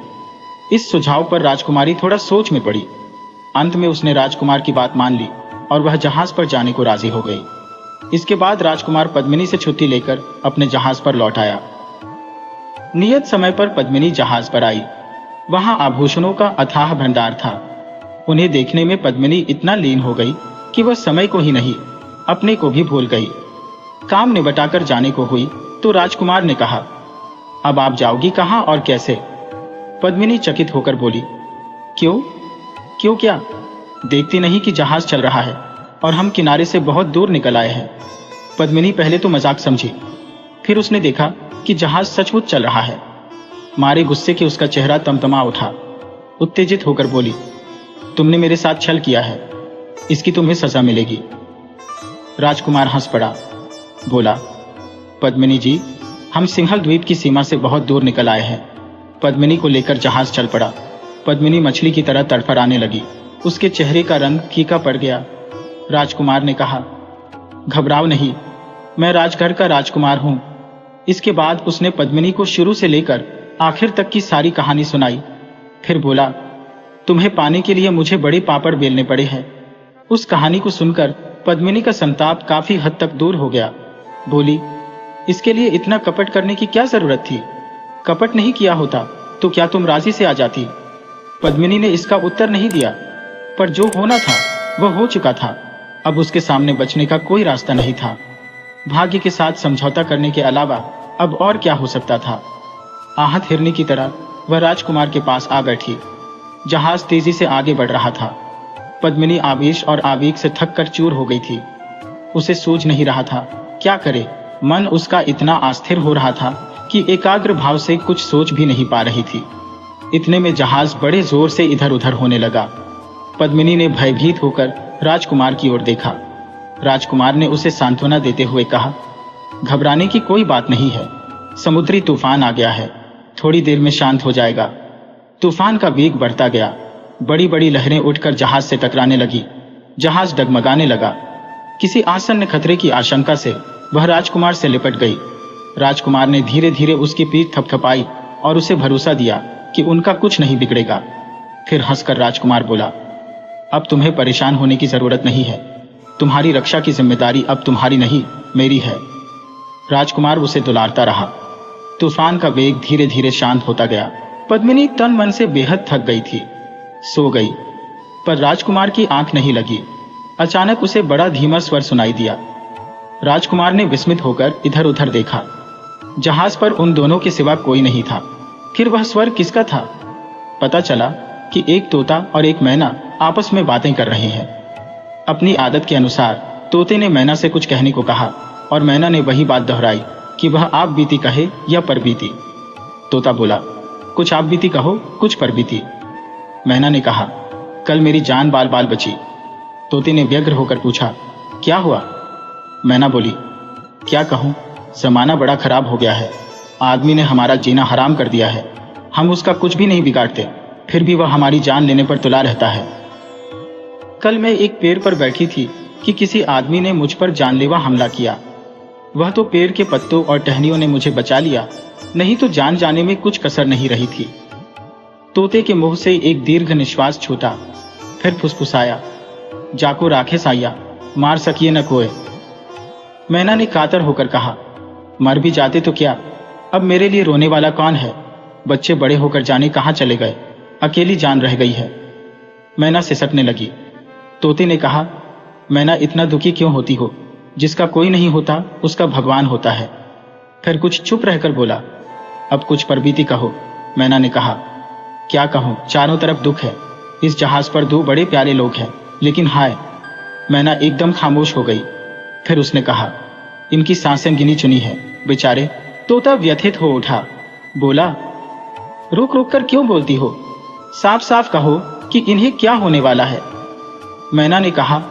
इस सुझाव पर राजकुमारी थोड़ा सोच में पड़ी। अंत में उसने राजकुमार की बात मान ली और वह जहाज पर जाने को राजी हो गई। इसके बाद राजकुमार पद्मिनी से छुट्टी लेकर अपने जहाज पर लौट आया। नियत समय पर पद्मिनी जहाज पर आई। वहां आभूषणों का अथाह भंडार था। उन्हें देखने में पद्मिनी इतना लीन हो गई कि वह समय को ही नहीं अपने को भी भूल गई। काम निबटाकर जाने को हुई तो राजकुमार ने कहा, अब आप जाओगी कहां और कैसे? पद्मिनी चकित होकर बोली, क्यों? क्यों क्या? देखती नहीं कि जहाज चल रहा है और हम किनारे से बहुत दूर निकल आए हैं। पद्मिनी पहले तो मजाक समझी, फिर उसने देखा कि जहाज सचमुच चल रहा है। मारे गुस्से के उसका चेहरा तमतमा उठा। उत्तेजित होकर बोली, तुमने मेरे साथ छल किया है, इसकी तुम्हें सजा मिलेगी। राजकुमार हंस पड़ा, बोला, पद्मिनी जी, हम सिंहल द्वीप की सीमा से बहुत दूर निकल आए हैं। पद्मिनी को लेकर जहाज चल पड़ा। पद्मिनी मछली की तरह तड़फड़ाने लगी। उसके चेहरे का रंग फीका पड़ गया। राजकुमार ने कहा, घबराओ नहीं, मैं राजगढ़ का राजकुमार हूं। इसके बाद उसने पद्मिनी को शुरू से लेकर आखिर तक की सारी कहानी सुनाई। फिर बोला, तुम्हें पाने के लिए मुझे बड़े पापड़ बेलने पड़े हैं। उस कहानी को सुनकर पद्मिनी का संताप काफी हद तक दूर हो गया। बोली, इसके लिए इतना कपट करने की क्या जरूरत थी? कपट नहीं किया होता तो क्या तुम राजी से आ जाती? पद्मिनी ने इसका उत्तर नहीं दिया, पर जो होना था वह हो चुका था। अब उसके सामने बचने का कोई रास्ता नहीं था। भाग्य के साथ समझौता करने के अलावा अब और क्या हो सकता था? आहत हिरनी की तरह वह राजकुमार के पास आ बैठी। जहाज तेजी से आगे बढ़ रहा था। पद्मिनी आवेश और आवेग से थक कर चूर हो गई थी। उसे सूझ नहीं रहा था क्या करे। मन उसका इतना अस्थिर हो रहा था कि एकाग्र भाव से कुछ सोच भी नहीं पा रही थी। इतने में जहाज बड़े जोर से इधर उधर होने लगा। पद्मिनी ने भयभीत होकर राजकुमार की ओर देखा। राजकुमार ने उसे सांत्वना देते हुए कहा, घबराने की कोई बात नहीं है। समुद्री तूफान आ गया है, थोड़ी देर में शांत हो जाएगा। तूफान का वेग बढ़ता गया। बड़ी बड़ी लहरें उठकर जहाज से टकराने लगी। जहाज डगमगाने लगा। किसी आसन्न खतरे की आशंका से वह राजकुमार से लिपट गई। राजकुमार ने धीरे धीरे उसकी पीठ थपथपाई और उसे भरोसा दिया कि उनका कुछ नहीं बिगड़ेगा। फिर हंसकर राजकुमार बोला, अब तुम्हें परेशान होने की जरूरत नहीं है। तुम्हारी रक्षा की जिम्मेदारी अब तुम्हारी नहीं, मेरी है। राजकुमार उसे दुलारता रहा। तूफान का वेग धीरे धीरे शांत होता गया। पद्मिनी तन मन से बेहद थक गई थी, सो गई। पर राजकुमार की आंख नहीं लगी। अचानक उसे बड़ा धीमा स्वर सुनाई दिया। राजकुमार ने विस्मित होकर इधर उधर देखा। जहाज पर उन दोनों के सिवा कोई नहीं था। फिर वह स्वर किसका था? पता चला कि एक तोता और एक मैना आपस में बातें कर रहे हैं। अपनी आदत के अनुसार तोते ने मैना से कुछ कहने को कहा और मैना ने वही बात दोहराई कि वह आप बीती कहे या पर बीती। तोता बोला, कुछ आप बीती कहो, कुछ पर बीती। मैना ने कहा, कल मेरी जान बाल बाल बची। तोते ने व्यग्र होकर पूछा, क्या हुआ? मैना बोली, क्या कहूं, जमाना बड़ा खराब हो गया है। आदमी ने हमारा जीना हराम कर दिया है। हम उसका कुछ भी नहीं बिगाड़ते, फिर भी वह हमारी जान लेने पर तुला रहता है। कल मैं एक पेड़ पर बैठी थी कि किसी आदमी ने मुझ पर जानलेवा हमला किया। वह तो पेड़ के पत्तों और टहनियों ने मुझे बचा लिया, नहीं तो जान जाने में कुछ कसर नहीं रही थी। तोते के मुंह से एक दीर्घ निश्वास छूटा, फिर फुसफुसाया, जाको राखे साया, मार सकिए न कोई। मैना ने कातर होकर कहा, मर भी जाते तो क्या, अब मेरे लिए रोने वाला कौन है? बच्चे बड़े होकर जाने कहाँ चले गए, अकेली जान रह गई है। मैना सिसकने लगी। तोते ने कहा, मैना इतना दुखी क्यों होती हो? जिसका कोई नहीं होता उसका भगवान होता है। फिर कुछ चुप रहकर बोला, अब कुछ पर बीती कहो। मैना ने कहा, क्या कहूं, चारों तरफ दुख है। इस जहाज पर दो बड़े प्यारे लोग हैं, लेकिन हाय। मैना एकदम खामोश हो गई। फिर उसने कहा, इनकी सांसें गिनी चुनी है, बेचारे। तोता व्यथित हो उठा, बोला, रुक रुक कर क्यों बोलती हो? साफ साफ कहो कि इन्हें क्या होने वाला है। मैना ने कहा,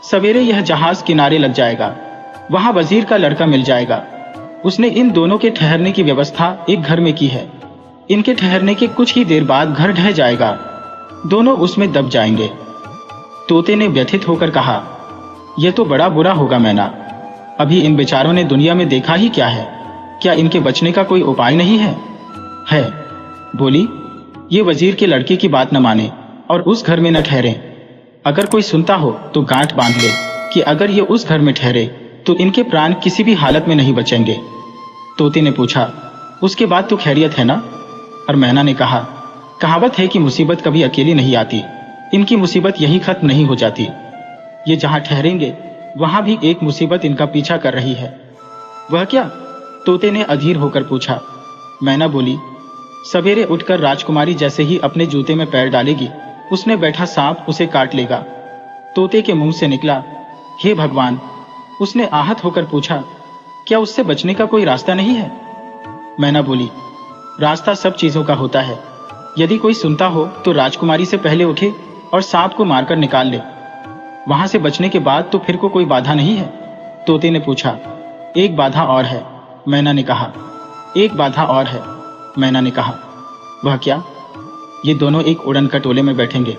सवेरे यह जहाज किनारे लग जाएगा, वहां वजीर का लड़का मिल जाएगा। उसने इन दोनों के ठहरने की व्यवस्था एक घर में की है। इनके ठहरने के कुछ ही देर बाद घर ढह जाएगा, दोनों उसमें दब जाएंगे। तोते ने व्यथित होकर कहा, यह तो बड़ा बुरा होगा मैना। अभी इन बेचारों ने दुनिया में देखा ही क्या है? क्या इनके बचने का कोई उपाय नहीं है? है, बोली, ये वजीर के लड़के की बात न माने और उस घर में न ठहरे। अगर कोई सुनता हो तो गांठ बांध ले कि अगर ये उस घर में ठहरे तो इनके प्राण किसी भी हालत में नहीं बचेंगे। तोते ने पूछा, उसके बाद तो खैरियत है ना? और मैना ने कहा, कहावत है कि मुसीबत कभी अकेली नहीं आती। इनकी मुसीबत यही खत्म नहीं हो जाती। ये जहां ठहरेंगे वहां भी एक मुसीबत इनका पीछा कर रही है। वह क्या? तोते ने अधीर होकर पूछा। मैना बोली, सवेरे उठकर राजकुमारी जैसे ही अपने जूते में पैर डालेगी, उसने बैठा सांप उसे काट लेगा। तोते के मुंह से निकला, हे भगवान। उसने आहत होकर पूछा, क्या उससे बचने का कोई रास्ता नहीं है? मैना बोली, रास्ता सब चीजों का होता है। यदि कोई सुनता हो तो राजकुमारी से पहले उठे और सांप को मारकर निकाल ले। वहां से बचने के बाद तो फिर को कोई बाधा नहीं है। तोते ने पूछा, एक बाधा और है। मैना ने कहा, एक बाधा और है। मैना ने कहा, वह क्या? ये दोनों एक उड़न खटोले में बैठेंगे।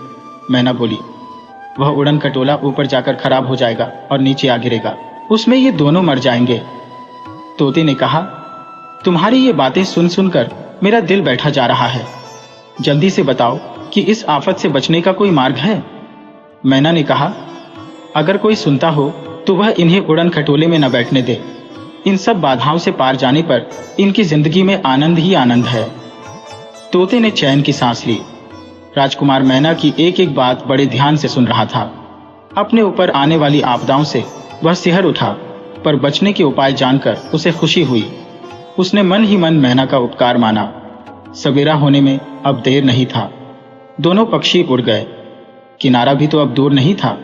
मैना बोली, वह उड़न खटोला ऊपर जाकर खराब हो जाएगा और नीचे आ गिरेगा, उसमें ये दोनों मर जाएंगे। तोते ने कहा, तुम्हारी ये बातें सुन सुनकर मेरा दिल बैठा जा रहा है। जल्दी से बताओ कि इस आफत से बचने का कोई मार्ग है। मैना ने कहा, अगर कोई सुनता हो तो वह इन्हें उड़न खटोले में न बैठने दे। इन सब बाधाओं से पार जाने पर इनकी जिंदगी में आनंद ही आनंद है। तोते ने चैन की सांस ली। राजकुमार मैना की एक एक बात बड़े ध्यान से सुन रहा था। अपने ऊपर आने वाली आपदाओं से वह सिहर उठा, पर बचने के उपाय जानकर उसे खुशी हुई। उसने मन ही मन मैना का उपकार माना। सवेरा होने में अब देर नहीं था। दोनों पक्षी उड़ गए। किनारा भी तो अब दूर नहीं था।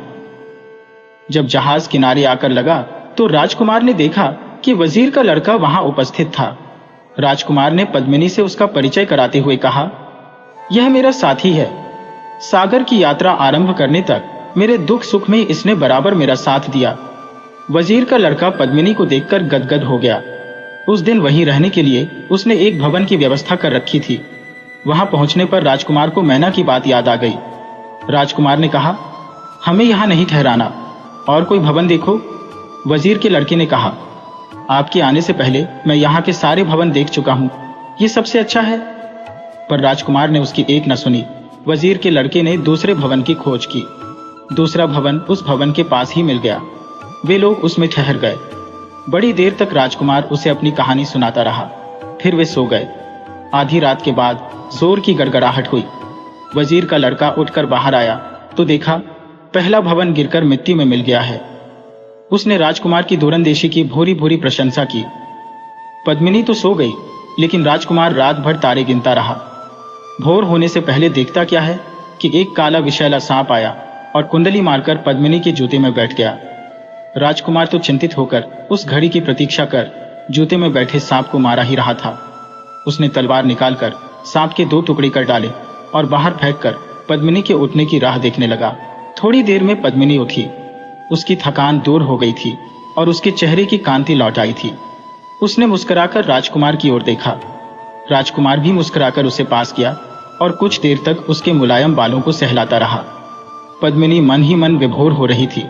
जब जहाज किनारे आकर लगा तो राजकुमार ने देखा कि वजीर का लड़का वहां उपस्थित था। राजकुमार ने पद्मिनी से उसका परिचय कराते हुए कहा, यह मेरा साथी है। सागर की यात्रा आरंभ करने तक मेरे दुख सुख में इसने बराबर मेरा साथ दिया। वजीर का लड़का पद्मिनी को देखकर गदगद हो गया। उस दिन वहीं रहने के लिए उसने एक भवन की व्यवस्था कर रखी थी। वहां पहुंचने पर राजकुमार को मैना की बात याद आ गई राजकुमार ने कहा, हमें यहाँ नहीं ठहराना, और कोई भवन देखो। वजीर के लड़के ने कहा, आपके आने से पहले मैं यहाँ के सारे भवन देख चुका हूँ, ये सबसे अच्छा है। पर राजकुमार ने उसकी एक न सुनी। वजीर के लड़के ने दूसरे भवन की खोज की। दूसरा भवन उस भवन के पास ही मिल गया। वे लोग उसमें ठहर गए। बड़ी देर तक राजकुमार उसे अपनी कहानी सुनाता रहा। फिर वे सो गए। आधी रात के बाद जोर की गड़गड़ाहट हुई। वजीर का लड़का उठकर बाहर आया तो देखा पहला भवन गिरकर मिट्टी में मिल गया है। उसने राजकुमार की दूरंदेशी की भूरी भूरी प्रशंसा की। पद्मिनी तो सो गई, लेकिन राजकुमार रात भर तारे गिनता रहा। भोर होने से पहले देखता क्या है कि एक काला विषैला सांप आया और कुंडली मारकर पद्मिनी के जूते में बैठ गया। राजकुमार तो चिंतित होकर उस घड़ी की प्रतीक्षा कर जूते में बैठे सांप को मारा ही रहा था। उसने तलवार निकालकर सांप के 2 टुकड़े कर डाले और बाहर फेंककर पद्मिनी के उठने की राह देखने लगा। थोड़ी देर में पद्मिनी उठी। उसकी थकान दूर हो गई थी और उसके चेहरे की कांति लौट आई थी। उसने मुस्कुराकर राजकुमार की ओर देखा। राजकुमार भी मुस्कुराकर उसे पास किया और कुछ देर तक उसके मुलायम बालों को सहलाता रहा। पद्मिनी मन ही मन विभोर हो रही थी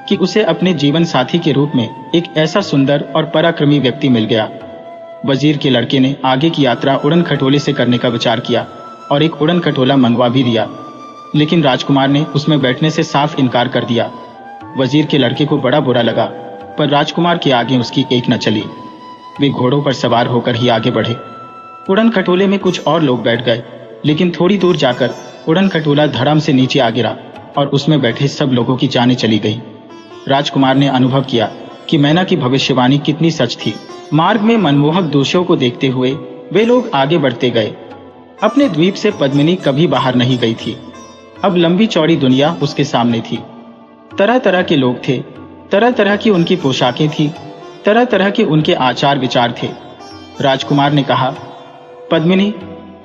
कि उसे अपने जीवन साथी के रूप में एक ऐसा सुंदर और पराक्रमी व्यक्ति मिल गया। वजीर के लड़के ने आगे की यात्रा उड़न खटोले से करने का विचार किया और एक उड़न खटोला मंगवा भी दिया, लेकिन राजकुमार ने उसमें बैठने से साफ इनकार कर दिया। वजीर के लड़के को बड़ा बुरा लगा, पर राजकुमार के आगे उसकी एक न चली। वे घोड़ों पर सवार होकर ही आगे बढ़े। उड़न खटोले में कुछ और लोग बैठ गए, लेकिन थोड़ी दूर जाकर उड़न खटोला धड़ाम से नीचे आ गिरा और उसमें बैठे सब लोगों की जानें चली गई। राजकुमार ने अनुभव किया कि मैना की भविष्यवाणी कितनी सच थी। मार्ग में मनमोहक दृश्यों को देखते हुए वे लोग आगे बढ़ते गए। अपने द्वीप से पद्मिनी कभी बाहर नहीं गई थी। अब लंबी चौड़ी दुनिया उसके सामने थी। तरह तरह के लोग थे, तरह तरह की उनकी पोशाकें थी, तरह तरह के उनके आचार विचार थे। राजकुमार ने कहा, पद्मिनी,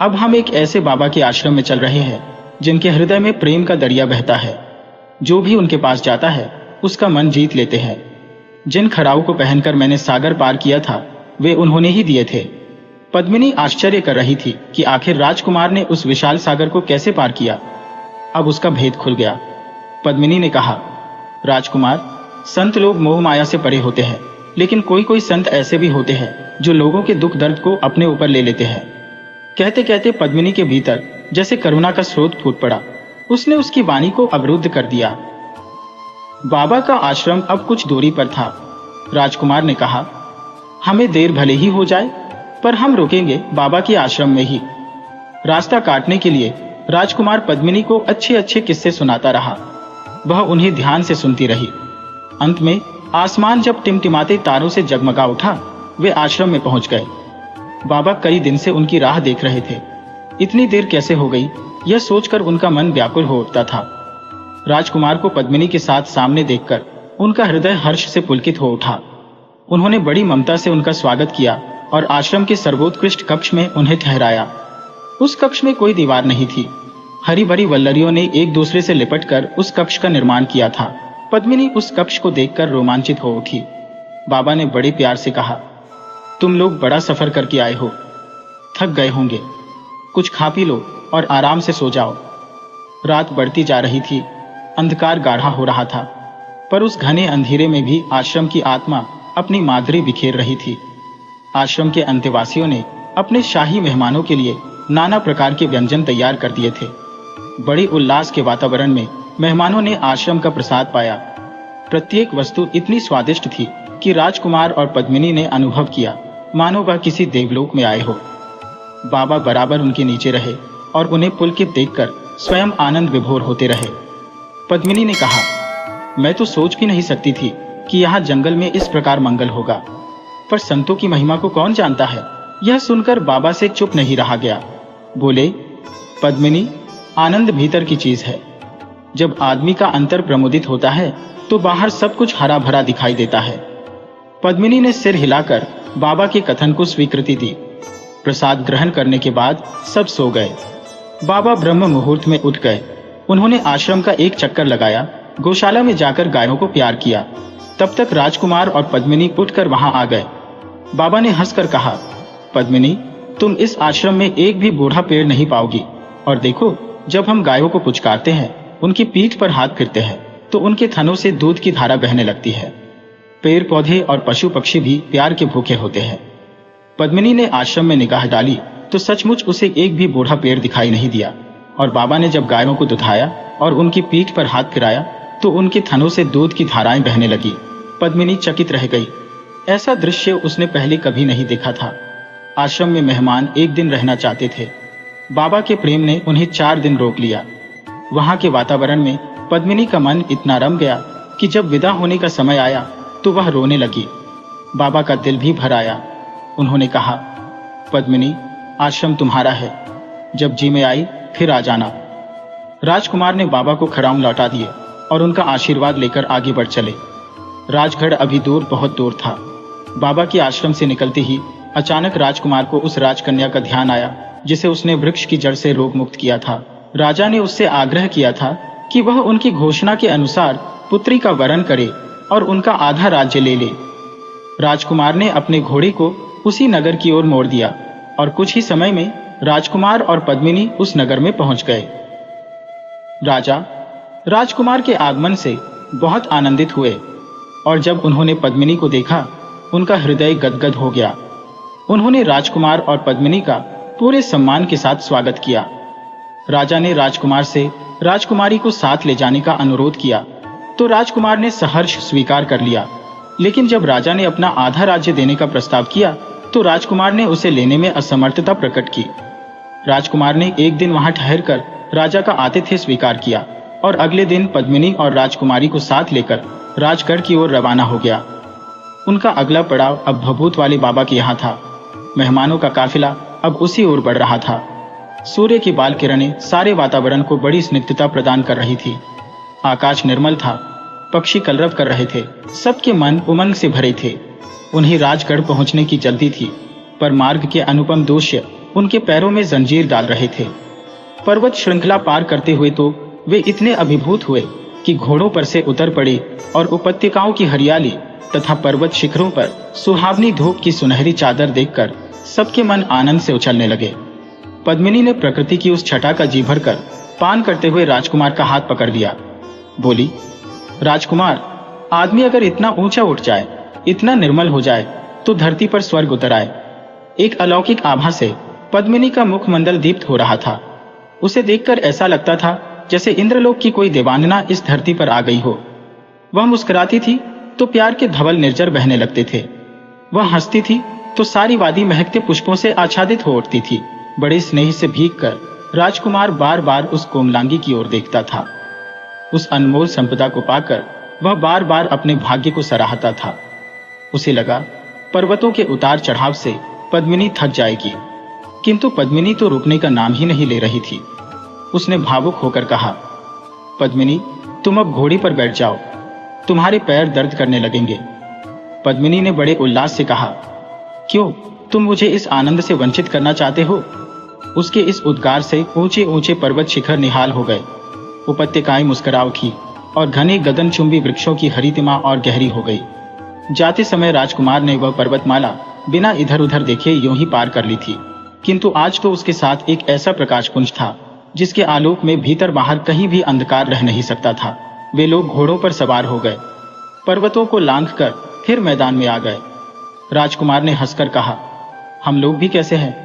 अब हम एक ऐसे बाबा के आश्रम में चल रहे हैं जिनके हृदय में प्रेम का दरिया बहता है। जो भी उनके पास जाता है उसका मन जीत लेते हैं। जिन खड़ाऊ को पहनकर मैंने सागर पार किया था वे उन्होंने ही दिए थे। पद्मिनी आश्चर्य कर रही थी कि आखिर राजकुमार ने उस विशाल सागर को कैसे पार किया। अब उसका भेद खुल गया। पद्मिनी ने कहा, राजकुमार, संत लोग मोह माया से परे होते हैं, लेकिन कोई कोई संत ऐसे भी होते हैं जो लोगों के दुख दर्द को अपने ऊपर ले लेते हैं। कहते कहते पद्मिनी के भीतर जैसे करुणा का स्रोत फूट पड़ा। उसने उसकी वाणी को अवरुद्ध कर दिया। बाबा का आश्रम अब कुछ दूरी पर था। राजकुमार ने कहा, हमें देर भले ही हो जाए, पर हम रुकेंगे बाबा के आश्रम में ही। रास्ता काटने के लिए राजकुमार पद्मिनी को अच्छे अच्छे किस्से सुनाता रहा। वह उन्हें ध्यान से सुनती रही। अंत में आसमान जब टिमटिमाते तारों से जगमगा उठा, वे आश्रम में पहुंच गए। बाबा कई दिन से उनकी राह देख रहे थे। इतनी देर कैसे हो गई, यह सोचकर उनका मन व्याकुल हो उठता था। राजकुमार को पद्मिनी के साथ सामने देखकर उनका हृदय हर्ष से पुलकित हो उठा। उन्होंने बड़ी ममता से उनका स्वागत किया और आश्रम के सर्वोत्कृष्ट कक्ष में उन्हें ठहराया। उस कक्ष में कोई दीवार नहीं थी। हरी भरी वल्लरियों ने एक दूसरे से लिपटकर उस कक्ष का निर्माण किया था। पद्मिनी उस कक्ष को देखकर रोमांचित हो उठी। बाबा ने बड़े प्यार से कहा, तुम लोग बड़ा सफर करके आए हो, थक गए होंगे, कुछ खा पी लो और आराम से सो जाओ। रात बढ़ती जा रही थी, अंधकार गाढ़ा हो रहा था, पर उस घने अंधेरे में भी आश्रम की आत्मा अपनी माधुरी बिखेर रही थी। आश्रम के अंतेवासियों ने अपने शाही मेहमानों के लिए नाना प्रकार के व्यंजन तैयार कर दिए थे। बड़े उल्लास के वातावरण में मेहमानों ने आश्रम का प्रसाद पाया। प्रत्येक वस्तु इतनी स्वादिष्ट थी कि राजकुमार और पद्मिनी ने अनुभव किया मानो वह किसी देवलोक में आए हो। बाबा बराबर उनके नीचे रहे और उन्हें पुलकित देखकर स्वयं आनंद विभोर होते रहे। पद्मिनी ने कहा, मैं तो सोच भी नहीं सकती थी कि यहाँ जंगल में इस प्रकार मंगल होगा, पर संतों की महिमा को कौन जानता है। यह सुनकर बाबा से चुप नहीं रहा गया। बोले, पद्मिनी, आनंद भीतर की चीज है। जब आदमी का अंतर प्रमुदित होता है तो बाहर सब कुछ हरा भरा दिखाई देता है। पद्मिनी ने सिर हिलाकर बाबा के कथन को स्वीकृति दी। प्रसाद ग्रहण करने के बाद सब सो गए। बाबा ब्रह्म मुहूर्त में उठ गए। उन्होंने आश्रम का एक चक्कर लगाया, गौशाला में जाकर गायों को प्यार किया। तब तक राजकुमार और पद्मिनी उठकर वहां आ गए। बाबा ने हंसकर कहा, पद्मिनी, तुम इस आश्रम में एक भी बूढ़ा पेड़ नहीं पाओगी, और देखो, जब हम गायों को पुचकारते हैं उनकी पीठ पर हाथ फिरते हैं तो उनके थनों से दूध की धारा बहने लगती है। पेड़ पौधे और पशु पक्षी भी प्यार के भूखे होते हैं। पद्मिनी ने आश्रम में निगाह डाली तो सचमुच उसे एक भी बूढ़ा पेड़ दिखाई नहीं दिया, और बाबा ने जब गायों को दुधाया और उनकी पीठ पर हाथ फिराया तो उनके थनों से दूध की धाराएं बहने लगी। पद्मिनी चकित रह गई। ऐसा दृश्य उसने पहले कभी नहीं देखा था। आश्रम में मेहमान एक दिन रहना चाहते थे। बाबा के प्रेम ने उन्हें 4 दिन रोक लिया। वहां के वातावरण में पद्मिनी का मन इतना रम गया कि जब विदा होने का समय आया तो वह रोने लगी। बाबा का दिल भी भर आया। उन्होंने कहा, पद्मिनी, आश्रम तुम्हारा है, जब जी में आई फिर आ जाना। राजकुमार ने बाबा को खड़ाऊं लौटा दिए और उनका आशीर्वाद लेकर आगे बढ़ चले। राजगढ़ अभी दूर, बहुत दूर था। बाबा के आश्रम से निकलते ही अचानक राजकुमार को उस राजकन्या का ध्यान आया जिसे उसने वृक्ष की जड़ से रोग मुक्त किया था। राजा ने उससे आग्रह किया था कि वह उनकी घोषणा के अनुसार पुत्री का वरण करे और उनका आधा राज्य ले ले। राजकुमार ने अपने घोड़े को उसी नगर की ओर मोड़ दिया और कुछ ही समय में राजकुमार और पद्मिनी उस नगर में पहुंच गए। राजा राजकुमार के आगमन से बहुत आनंदित हुए और जब उन्होंने पद्मिनी को देखा उनका हृदय गदगद हो गया। उन्होंने राजकुमार और पद्मिनी का पूरे सम्मान के साथ स्वागत किया। राजा ने राजकुमार से राजकुमारी को साथ ले जाने का अनुरोध किया तो राजकुमार ने सहर्ष स्वीकार कर लिया। लेकिन जब राजा ने अपना आधा राज्य देने का प्रस्ताव किया तो राजकुमार ने उसे लेने में असमर्थता प्रकट की। राजकुमार ने एक दिन वहां ठहरकर राजा का आतिथ्य स्वीकार किया और अगले दिन पद्मिनी और राजकुमारी को साथ लेकर राजगढ़ की ओर रवाना हो गया। उनका अगला पड़ाव अब भभूत वाले बाबा के यहाँ था। मेहमानों का काफिला अब उसी ओर बढ़ रहा था। सूर्य की बाल किरणें सारे वातावरण को बड़ी स्निग्धता प्रदान कर रही थी। आकाश निर्मल था, पक्षी कलरव कर रहे थे, सबके मन उमंग से भरे थे। उन्हें राजगढ़ पहुंचने की जल्दी थी, पर मार्ग के अनुपम दृश्य उनके पैरों में जंजीर डाल रहे थे। पर्वत श्रृंखला पार करते हुए तो वे इतने अभिभूत हुए कि घोड़ों पर से उतर पड़े और उपत्यकाओं की हरियाली तथा पर्वत शिखरों पर सुहावनी धूप की सुनहरी चादर देखकर सबके मन आनंद से उछलने लगे। पद्मिनी ने प्रकृति की उस छटा का जी भर कर पान करते हुए राजकुमार का हाथ पकड़ लिया। बोली, राजकुमार, आदमी अगर इतना ऊंचा उठ जाए, इतना निर्मल हो जाए तो धरती पर स्वर्ग उतर आए। एक अलौकिक आभा से पद्मिनी का मुखमंडल दीप्त हो रहा था। उसे देखकर ऐसा लगता था जैसे इंद्रलोक की कोई देवांगना इस धरती पर आ गई हो। वह मुस्कुराती थी तो प्यार के धवल निर्जर बहने लगते थे। वह हंसती थी तो सारी वादी महकते पुष्पों से आच्छादित हो उठती थी। बड़े स्नेह से भीगकर राजकुमार बार बार उस कोमलांगी की ओर देखता था। उस अनमोल संपदा को पाकर वह बार बार अपने भाग्य को सराहता था। उसे लगा पर्वतों के उतार चढ़ाव से पद्मिनी थक जाएगी, किंतु पद्मिनी तो रुकने का नाम ही नहीं ले रही थी। उसने भावुक होकर कहा, पद्मिनी, तुम अब घोड़ी पर बैठ जाओ, तुम्हारे पैर दर्द करने लगेंगे। पद्मिनी ने बड़े उल्लास से कहा, क्यों, तुम मुझे इस आनंद से वंचित करना चाहते हो? उसके इस उद्गार से ऊंचे ऊंचे पर्वत शिखर निहाल हो गए। उपत्यकाएं मुस्कुरा उठी और घने गगनचुंबी वृक्षों की हरितिमा और गहरी हो गई। जाते समय राजकुमार ने वह पर्वतमाला बिना इधर उधर देखे यूं ही पार कर ली थी, किंतु आज तो उसके साथ एक ऐसा प्रकाशपुंज था जिसके आलोक में भीतर बाहर कहीं भी अंधकार रह नहीं सकता था। वे लोग घोड़ों पर सवार हो गए, पर्वतों को लांघकर फिर मैदान में आ गए। राजकुमार ने हंसकर कहा, हम लोग भी कैसे हैं?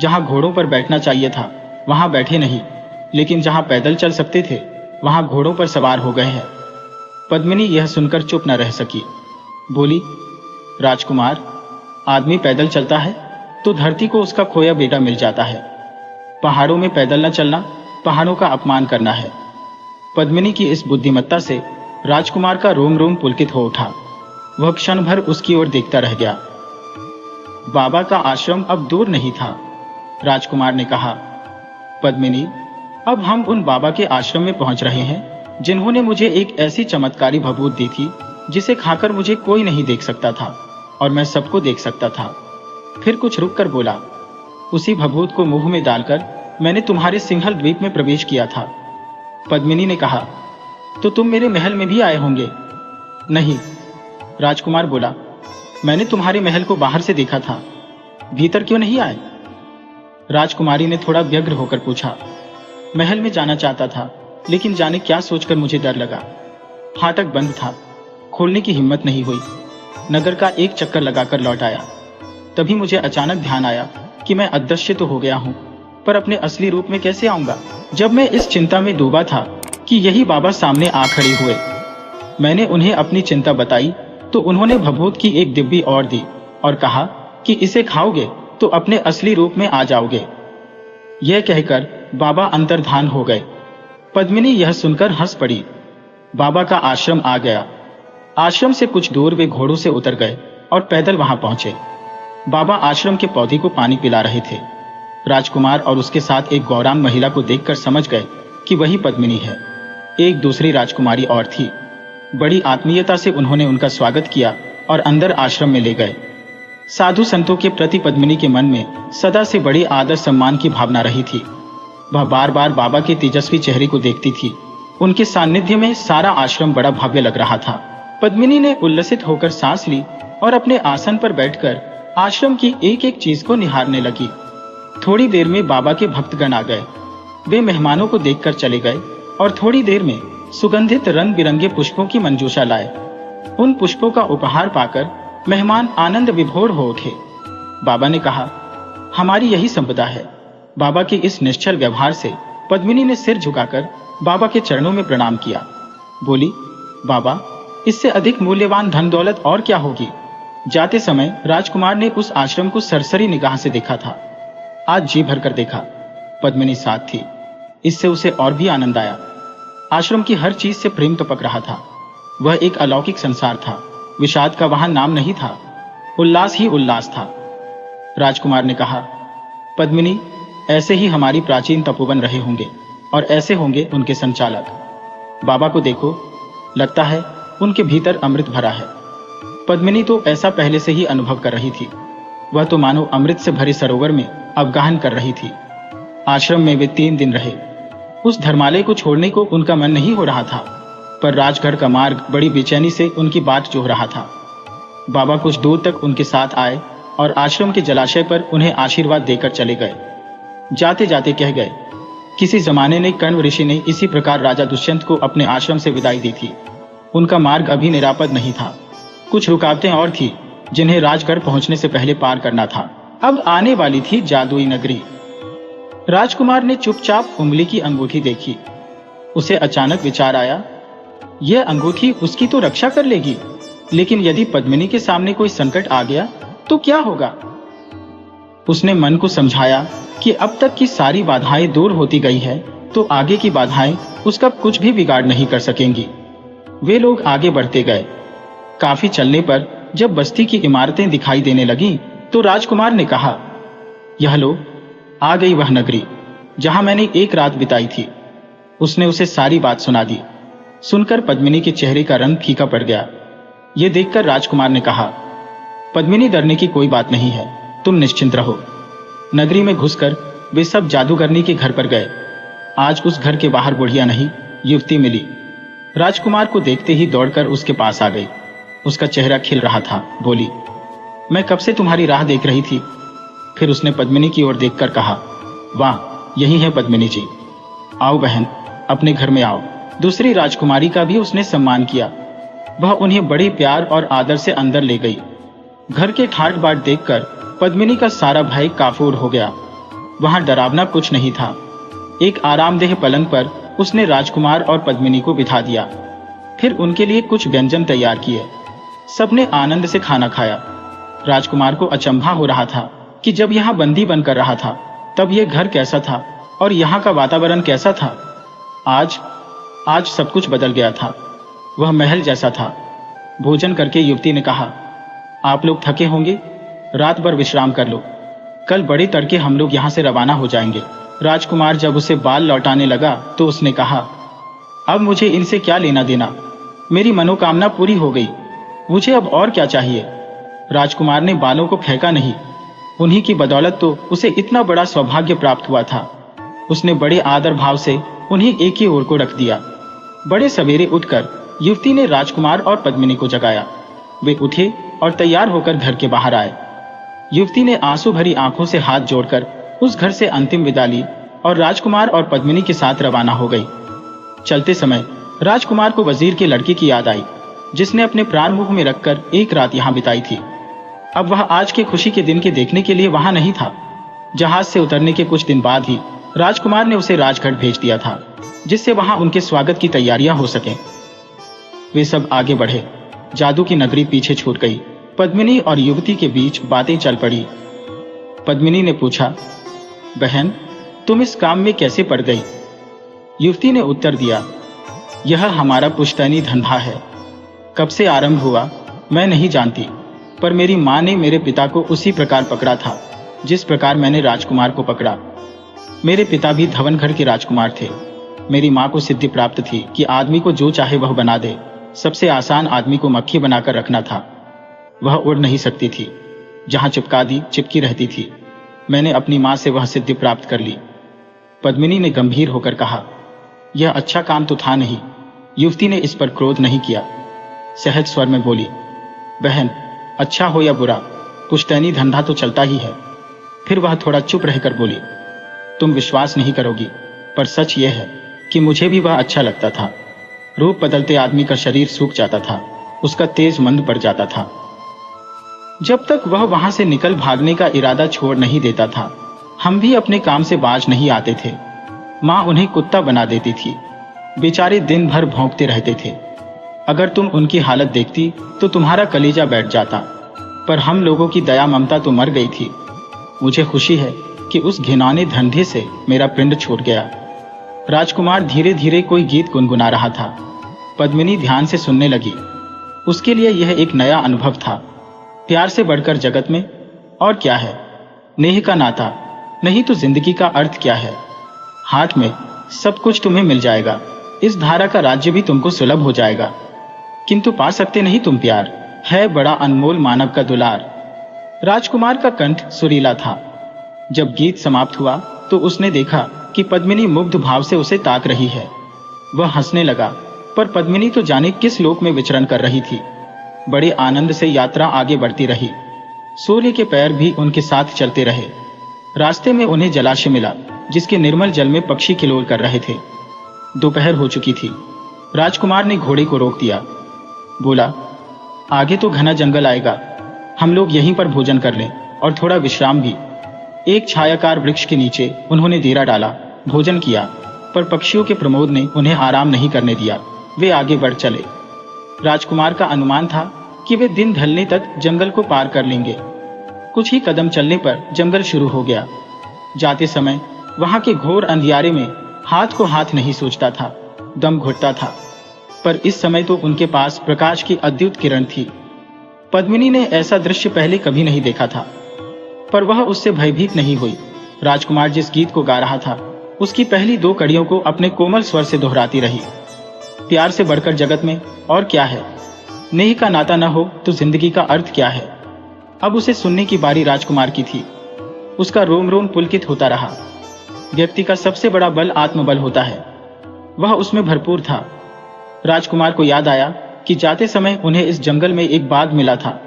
जहां घोड़ों पर बैठना चाहिए था वहां बैठे नहीं, लेकिन जहां पैदल चल सकते थे वहां घोड़ों पर सवार हो गए हैं। पद्मिनी यह सुनकर चुप न रह सकी। बोली, राजकुमार, आदमी पैदल चलता है तो धरती को उसका खोया बेटा मिल जाता है। पहाड़ों में पैदल न चलना पहाड़ों का अपमान करना है। पद्मिनी की इस बुद्धिमत्ता से राजकुमार का रोम रोम पुलकित हो उठा। वह क्षण भर उसकी ओर देखता रह गया। बाबा का आश्रम अब दूर नहीं था। राजकुमार ने कहा, पद्मिनी, अब हम उन बाबा के आश्रम में पहुंच रहे हैं जिन्होंने मुझे एक ऐसी चमत्कारी भभूत दी थी जिसे खाकर मुझे कोई नहीं देख सकता था और मैं सबको देख सकता था। फिर कुछ रुक कर बोला, उसी भभूत को मुंह में डालकर मैंने तुम्हारे सिंहल द्वीप में प्रवेश किया था। पद्मिनी ने कहा, तो तुम मेरे महल में भी आए होंगे? नहीं, राजकुमार बोला, मैंने तुम्हारे महल को बाहर से देखा था, भीतर क्यों नहीं आए? राजकुमारी ने थोड़ा व्यग्र होकर पूछा, महल में जाना चाहता था, लेकिन जाने क्या सोचकर मुझे डर लगा। फाटक बंद था, खोलने की हिम्मत नहीं हुई। नगर का एक चक्कर लगाकर लौट आया। तभी मुझे अचानक ध्यान आया कि मैं अदृश्य तो हो गया हूँ, पर अपने असली रूप में कैसे आऊंगा। जब मैं इस चिंता में डूबा था कि यही बाबा सामने आ खड़े हुए। मैंने उन्हें अपनी चिंता बताई तो उन्होंने भभूत की एक डिब्बी और दी और कहा कि इसे खाओगे तो अपने असली रूप में आ जाओगे। यह कहकर बाबा अंतर्धान हो गए। पद्मिनी यह सुनकर हंस पड़ी। बाबा का आश्रम आ गया। आश्रम से कुछ दूर वे घोड़ों से उतर गए और पैदल वहां पहुंचे। बाबा आश्रम के पौधे को पानी पिला रहे थे। राजकुमार और उसके साथ एक गौरांग महिला को देखकर समझ गए कि वही पद्मिनी है। एक दूसरी राजकुमारी और थी। बड़ी आत्मीयता से उन्होंने उनका स्वागत किया और अंदर आश्रम में ले गए। साधु संतों के प्रति पद्मिनी के मन में सदा से बड़ी आदर सम्मान की भावना रही थी। वह बार बार बाबा के तेजस्वी चेहरे को देखती थी। उनके सानिध्य में सारा आश्रम बड़ा भव्य लग रहा था। पद्मिनी ने उल्लसित होकर सांस ली और अपने आसन पर बैठकर आश्रम की एक एक चीज को निहारने लगी। थोड़ी देर में बाबा के भक्तगण आ गए। वे मेहमानों को देखकर चले गए और थोड़ी देर में सुगंधित रंग बिरंगे पुष्पों की मंजूषा लाए। उन पुष्पों का उपहार पाकर मेहमान आनंद विभोर हो उठे। बाबा ने कहा, हमारी यही संपदा है। बाबा के इस निश्चल व्यवहार से पद्मिनी ने सिर झुकाकर बाबा के चरणों में प्रणाम किया। बोली, बाबा, इससे अधिक मूल्यवान धन दौलत और क्या होगी। जाते समय राजकुमार ने उस आश्रम को सरसरी निगाह से देखा था। आज जी भरकर देखा। पद्मिनी साथ थी। इससे उसे और भी आनंद आया। आश्रम की हर चीज से प्रेम टपक रहा था। वह एक अलौकिक संसार था। विषाद का वहां नाम नहीं था, उल्लास ही उल्लास था। राजकुमार ने कहा, पद्मिनी, ऐसे ही हमारी प्राचीन तपोवन रहे होंगे और ऐसे होंगे उनके संचालक। बाबा को देखो, लगता है उनके भीतर अमृत भरा है। पद्मिनी तो ऐसा पहले से ही अनुभव कर रही थी। वह तो मानो अमृत से भरे सरोवर में अवगाहन कर रही थी। आश्रम में वे 3 दिन रहे। उस धर्मालय को छोड़ने को उनका मन नहीं हो रहा था, पर राजगढ़ का मार्ग बड़ी बेचैनी से उनकी बाट जोह रहा था। बाबा कुछ दूर तक उनके साथ आए और आश्रम के जलाशय पर उन्हें आशीर्वाद देकर चले गए। जाते जाते कह गए, किसी जमाने में कण्व ऋषि ने इसी प्रकार राजा दुष्यंत को अपने आश्रम से विदाई दी थी। उनका मार्ग अभी निरापद नहीं था। कुछ रुकावटें और थी जिन्हें राजगढ़ पहुंचने से पहले पार करना था। अब आने वाली थी जादुई नगरी। राजकुमार ने चुपचाप उंगली की अंगूठी देखी। उसे अचानक विचार आया, यह अंगूठी उसकी तो रक्षा कर लेगी, लेकिन यदि पद्मिनी के सामने कोई संकट आ गया तो क्या होगा। उसने मन को समझाया कि अब तक की सारी बाधाएं दूर होती गई है, तो आगे की बाधाएं उसका कुछ भी बिगाड़ नहीं कर सकेंगी। वे लोग आगे बढ़ते गए। काफी चलने पर जब बस्ती की इमारतें दिखाई देने लगी तो राजकुमार ने कहा, यह लो, आ गई वह नगरी जहां मैंने एक रात बिताई थी। उसने उसे सारी बात सुना दी। सुनकर पद्मिनी के चेहरे का रंग फीका पड़ गया। यह देखकर राजकुमार ने कहा, पद्मिनी, डरने की कोई बात नहीं है, तुम निश्चिंत रहो। नगरी में घुसकर वे सब जादूगरनी के घर पर गए। आज उस घर के बाहर बुढ़िया नहीं, युवती मिली। राजकुमार को देखते ही दौड़कर उसके पास आ गई। उसका चेहरा खिल रहा था। बोली, मैं कब से तुम्हारी राह देख रही थी। फिर उसने पद्मिनी की ओर देखकर कहा, वाह, यही है पद्मिनी जी। आओ बहन, अपने घर में आओ। दूसरी राजकुमारी का भी उसने सम्मान किया। वह उन्हें बड़े प्यार और आदर से अंदर ले गई। घर के ठाट बाट देखकर पद्मिनी का सारा भय काफूर हो गया। वहां डरावना कुछ नहीं था। एक आरामदेह पलंग पर उसने राजकुमार और पद्मिनी को बिठा दिया। फिर उनके लिए कुछ व्यंजन तैयार किए। सबने आनंद से खाना खाया। राजकुमार को अचंभा हो रहा था कि जब यहाँ बंदी बनकर रहा था तब यह घर कैसा था और यहाँ का वातावरण कैसा था। आज सब कुछ बदल गया था। वह महल जैसा था। भोजन करके युवती ने कहा, आप लोग थके होंगे, रात भर विश्राम कर लो। कल बड़े तड़के हम लोग यहाँ से रवाना हो जाएंगे। राजकुमार जब उसे बाल लौटाने लगा तो उसने कहा, अब मुझे इनसे क्या लेना देना, मेरी मनोकामना पूरी हो गई, मुझे अब और क्या चाहिए। राजकुमार ने बालों को फेंका नहीं। उन्हीं की बदौलत तो उसे इतना बड़ा सौभाग्य प्राप्त हुआ था। उसने बड़े आदर भाव से उन्हें एक ही ओर को रख दिया। बड़े सवेरे उठकर युवती ने राजकुमार और पद्मिनी को जगाया। वे उठे और तैयार होकर घर के बाहर आए। युवती ने आंसू भरी आंखों से हाथ जोड़कर उस घर से अंतिम विदा ली और राजकुमार और पद्मिनी के साथ रवाना हो गई। चलते समय राजकुमार को वजीर के लड़के की याद आई, जिसने अपने प्राण मुंह में रखकर एक रात यहाँ बिताई थी। अब वह आज के खुशी के दिन के देखने के लिए वहां नहीं था। जहाज से उतरने के कुछ दिन बाद ही राजकुमार ने उसे राजगढ़ भेज दिया था, जिससे वहां उनके स्वागत की तैयारियां हो सकें। वे सब आगे बढ़े। जादू की नगरी पीछे छूट गई। पद्मिनी और युवती के बीच बातें चल पड़ी। पद्मिनी ने पूछा, बहन, तुम इस काम में कैसे पड़ गई? युवती ने उत्तर दिया, यह हमारा पुश्तैनी धंधा है। कब से आरंभ हुआ मैं नहीं जानती, पर मेरी माँ ने मेरे पिता को उसी प्रकार पकड़ा था जिस प्रकार मैंने राजकुमार को पकड़ा। मेरे पिता भी धवनगढ़ के राजकुमार थे। मेरी माँ को सिद्धि प्राप्त थी कि आदमी को जो चाहे वह बना दे। सबसे आसान आदमी को मक्खी बनाकर रखना था। वह उड़ नहीं सकती थी, जहां चिपका दी चिपकी रहती थी। मैंने अपनी माँ से वह सिद्धि प्राप्त कर ली। पद्मिनी ने गंभीर होकर कहा, यह अच्छा काम तो था नहीं। युवती ने इस पर क्रोध नहीं किया, सहज स्वर में बोली, बहन, अच्छा हो या बुरा, पुश्तैनी धंधा तो चलता ही है। फिर वह थोड़ा चुप रहकर बोली, तुम विश्वास नहीं करोगी, पर सच यह है कि मुझे भी वह अच्छा लगता था। रूप बदलते आदमी का शरीर सूख जाता था, उसका तेज मंद पड़ जाता था। जब तक वह वहां से निकल भागने का इरादा छोड़ नहीं देता था, हम भी अपने काम से बाज नहीं आते थे। माँ उन्हें कुत्ता बना देती थी। बेचारे दिन भर भौंकते रहते थे। अगर तुम उनकी हालत देखती तो तुम्हारा कलेजा बैठ जाता। पर हम लोगों की दया ममता तो मर गई थी। मुझे खुशी है कि उस घिनौने धंधे से मेरा पिंड छूट गया। राजकुमार धीरे धीरे कोई गीत गुनगुना रहा था। पद्मिनी ध्यान से सुनने लगी। उसके लिए यह एक नया अनुभव था। प्यार से बढ़कर जगत में और क्या है? नेह का नाता, नहीं तो जिंदगी का अर्थ क्या है? हाथ में सब कुछ तुम्हें मिल जाएगा। इस धारा का राज्य भी तुमको सुलभ हो जाएगा, किंतु पा सकते नहीं तुम प्यार। है बड़ा अनमोल मानव का दुलार। राजकुमार का कंठ सुरीला था। जब गीत समाप्त हुआ तो उसने देखा कि पद्मिनी मुग्ध भाव से उसे ताक रही है। वह हंसने लगा, पर पद्मिनी तो जाने किस लोक में विचरण कर रही थी। बड़े आनंद से यात्रा आगे बढ़ती रही। सूर्य के पैर भी उनके साथ चलते रहे। रास्ते में उन्हें जलाशय मिला, जिसके निर्मल जल में पक्षी किलोल कर रहे थे। दोपहर हो चुकी थी। राजकुमार ने घोड़े को रोक दिया। बोला, आगे तो घना जंगल आएगा, हम लोग यहीं पर भोजन कर लें और थोड़ा विश्राम भी। एक छायाकार वृक्ष के नीचे उन्होंने डेरा डाला, भोजन किया, पर पक्षियों के प्रमोद ने उन्हें आराम नहीं करने दिया। वे आगे बढ़ चले। राजकुमार का अनुमान था कि वे दिन ढलने तक जंगल को पार कर लेंगे। कुछ ही कदम चलने पर जंगल शुरू हो गया। जाते समय वहां के घोर अंधियारे में हाथ को हाथ नहीं सूझता था, दम घुटता था। पर इस समय तो उनके पास प्रकाश की अद्भुत किरण थी। पद्मिनी ने ऐसा दृश्य पहले कभी नहीं देखा था, पर वह उससे भयभीत नहीं हुई। राजकुमार जिस गीत को गा रहा था, उसकी पहली दो कड़ियों को अपने कोमल स्वर से दोहराती रही। प्यार से बढ़कर जगत में और क्या है? नेह का नाता न हो तो जिंदगी का अर्थ क्या है? अब उसे सुनने की बारी राजकुमार की थी। उसका रोम रोम पुलकित होता रहा। व्यक्ति का सबसे बड़ा बल आत्मबल होता है। वह उसमें भरपूर था। राजकुमार को याद आया कि जाते समय उन्हें इस जंगल में एक बाघ मिला था,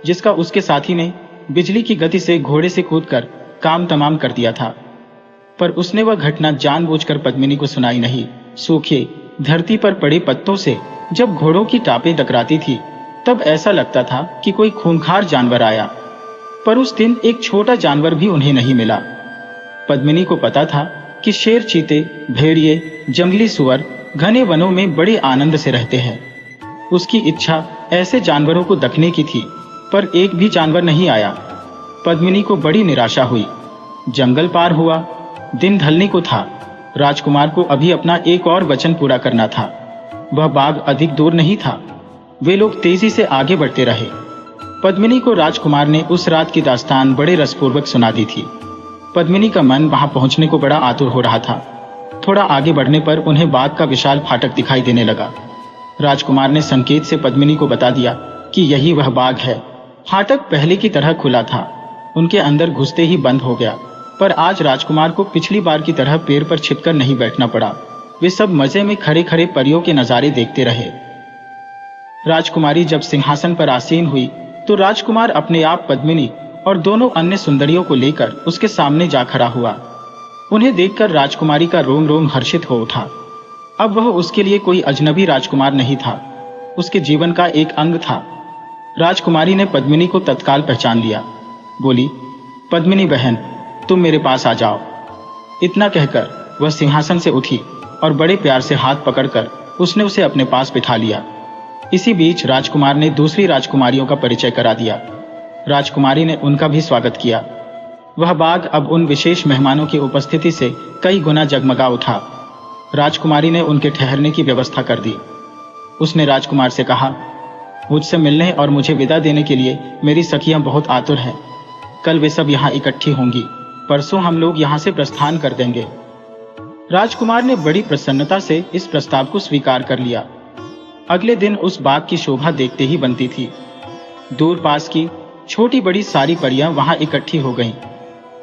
जिसका उसके साथी ने बिजली की गति से घोड़े से कूदकर काम तमाम कर दिया था। पर उसने वह घटना जानबूझकर पद्मिनी को सुनाई नहीं। सूखे धरती पर पड़े पत्तों से जब घोड़ों की टापें टकराती थी, तब ऐसा लगता था कि कोई खूंखार जानवर आया। पर उस दिन एक छोटा जानवर भी उन्हें नहीं मिला। पद्मिनी को पता था कि शेर, चीते, भेड़िए, जंगली सुअर घने वनों में बड़े आनंद से रहते हैं। उसकी इच्छा ऐसे जानवरों को देखने की थी, पर एक भी जानवर नहीं आया। पद्मिनी को बड़ी निराशा हुई। जंगल पार हुआ, दिन ढलने को था। राजकुमार को अभी अपना एक और वचन पूरा करना था। वह बाघ अधिक दूर नहीं था। वे लोग तेजी से आगे बढ़ते रहे। पद्मिनी को राजकुमार ने उस रात की दास्तान बड़े रसपूर्वक सुना दी थी। पद्मिनी का मन वहां पहुंचने को बड़ा आतुर हो रहा था। थोड़ा आगे बढ़ने पर उन्हें बाघ का विशाल फाटक दिखाई देने लगा। राजकुमार ने संकेत से पद्मिनी को बता दिया कि यही वह बाघ है। फाटक पहले की तरह खुला था, उनके अंदर घुसते ही बंद हो गया। पर आज राजकुमार को पिछली बार की तरह पेड़ पर छिपकर नहीं बैठना पड़ा। वे सब मजे में खड़े खड़े परियों के नजारे देखते रहे। राजकुमारी जब सिंहासन पर आसीन हुई तो राजकुमार अपने आप पद्मिनी और दोनों अन्य सुंदरियों को लेकर उसके सामने जा खड़ा हुआ। उन्हें देखकर राजकुमारी का रोम रोम हर्षित हो उठा। अब वह उसके लिए कोई अजनबी राजकुमार नहीं था, उसके जीवन का एक अंग था। राजकुमारी ने पद्मिनी को तत्काल पहचान लिया। बोली, पद्मिनी बहन, तुम मेरे पास आ जाओ। इतना कहकर वह सिंहासन से उठी और बड़े प्यार से हाथ पकड़कर उसने उसे अपने पास बिठा लिया। इसी बीच राजकुमार ने दूसरी राजकुमारियों का परिचय करा दिया। राजकुमारी ने उनका भी स्वागत किया। वह बाग अब उन विशेष मेहमानों की उपस्थिति से कई गुना जगमगा उठा। राजकुमारी ने उनके ठहरने की व्यवस्था कर दी। उसने राजकुमार से कहा, मुझसे मिलने और मुझे विदा देने के लिए मेरी सखियां बहुत आतुर हैं। कल वे सब यहाँ इकट्ठी होंगी। परसों हम लोग यहाँ से प्रस्थान कर देंगे। राजकुमार ने बड़ी प्रसन्नता से इस प्रस्ताव को स्वीकार कर लिया। अगले दिन उस बाग की शोभा देखते ही बनती थी। दूर पास की छोटी बड़ी सारी परियां वहां इकट्ठी हो गईं।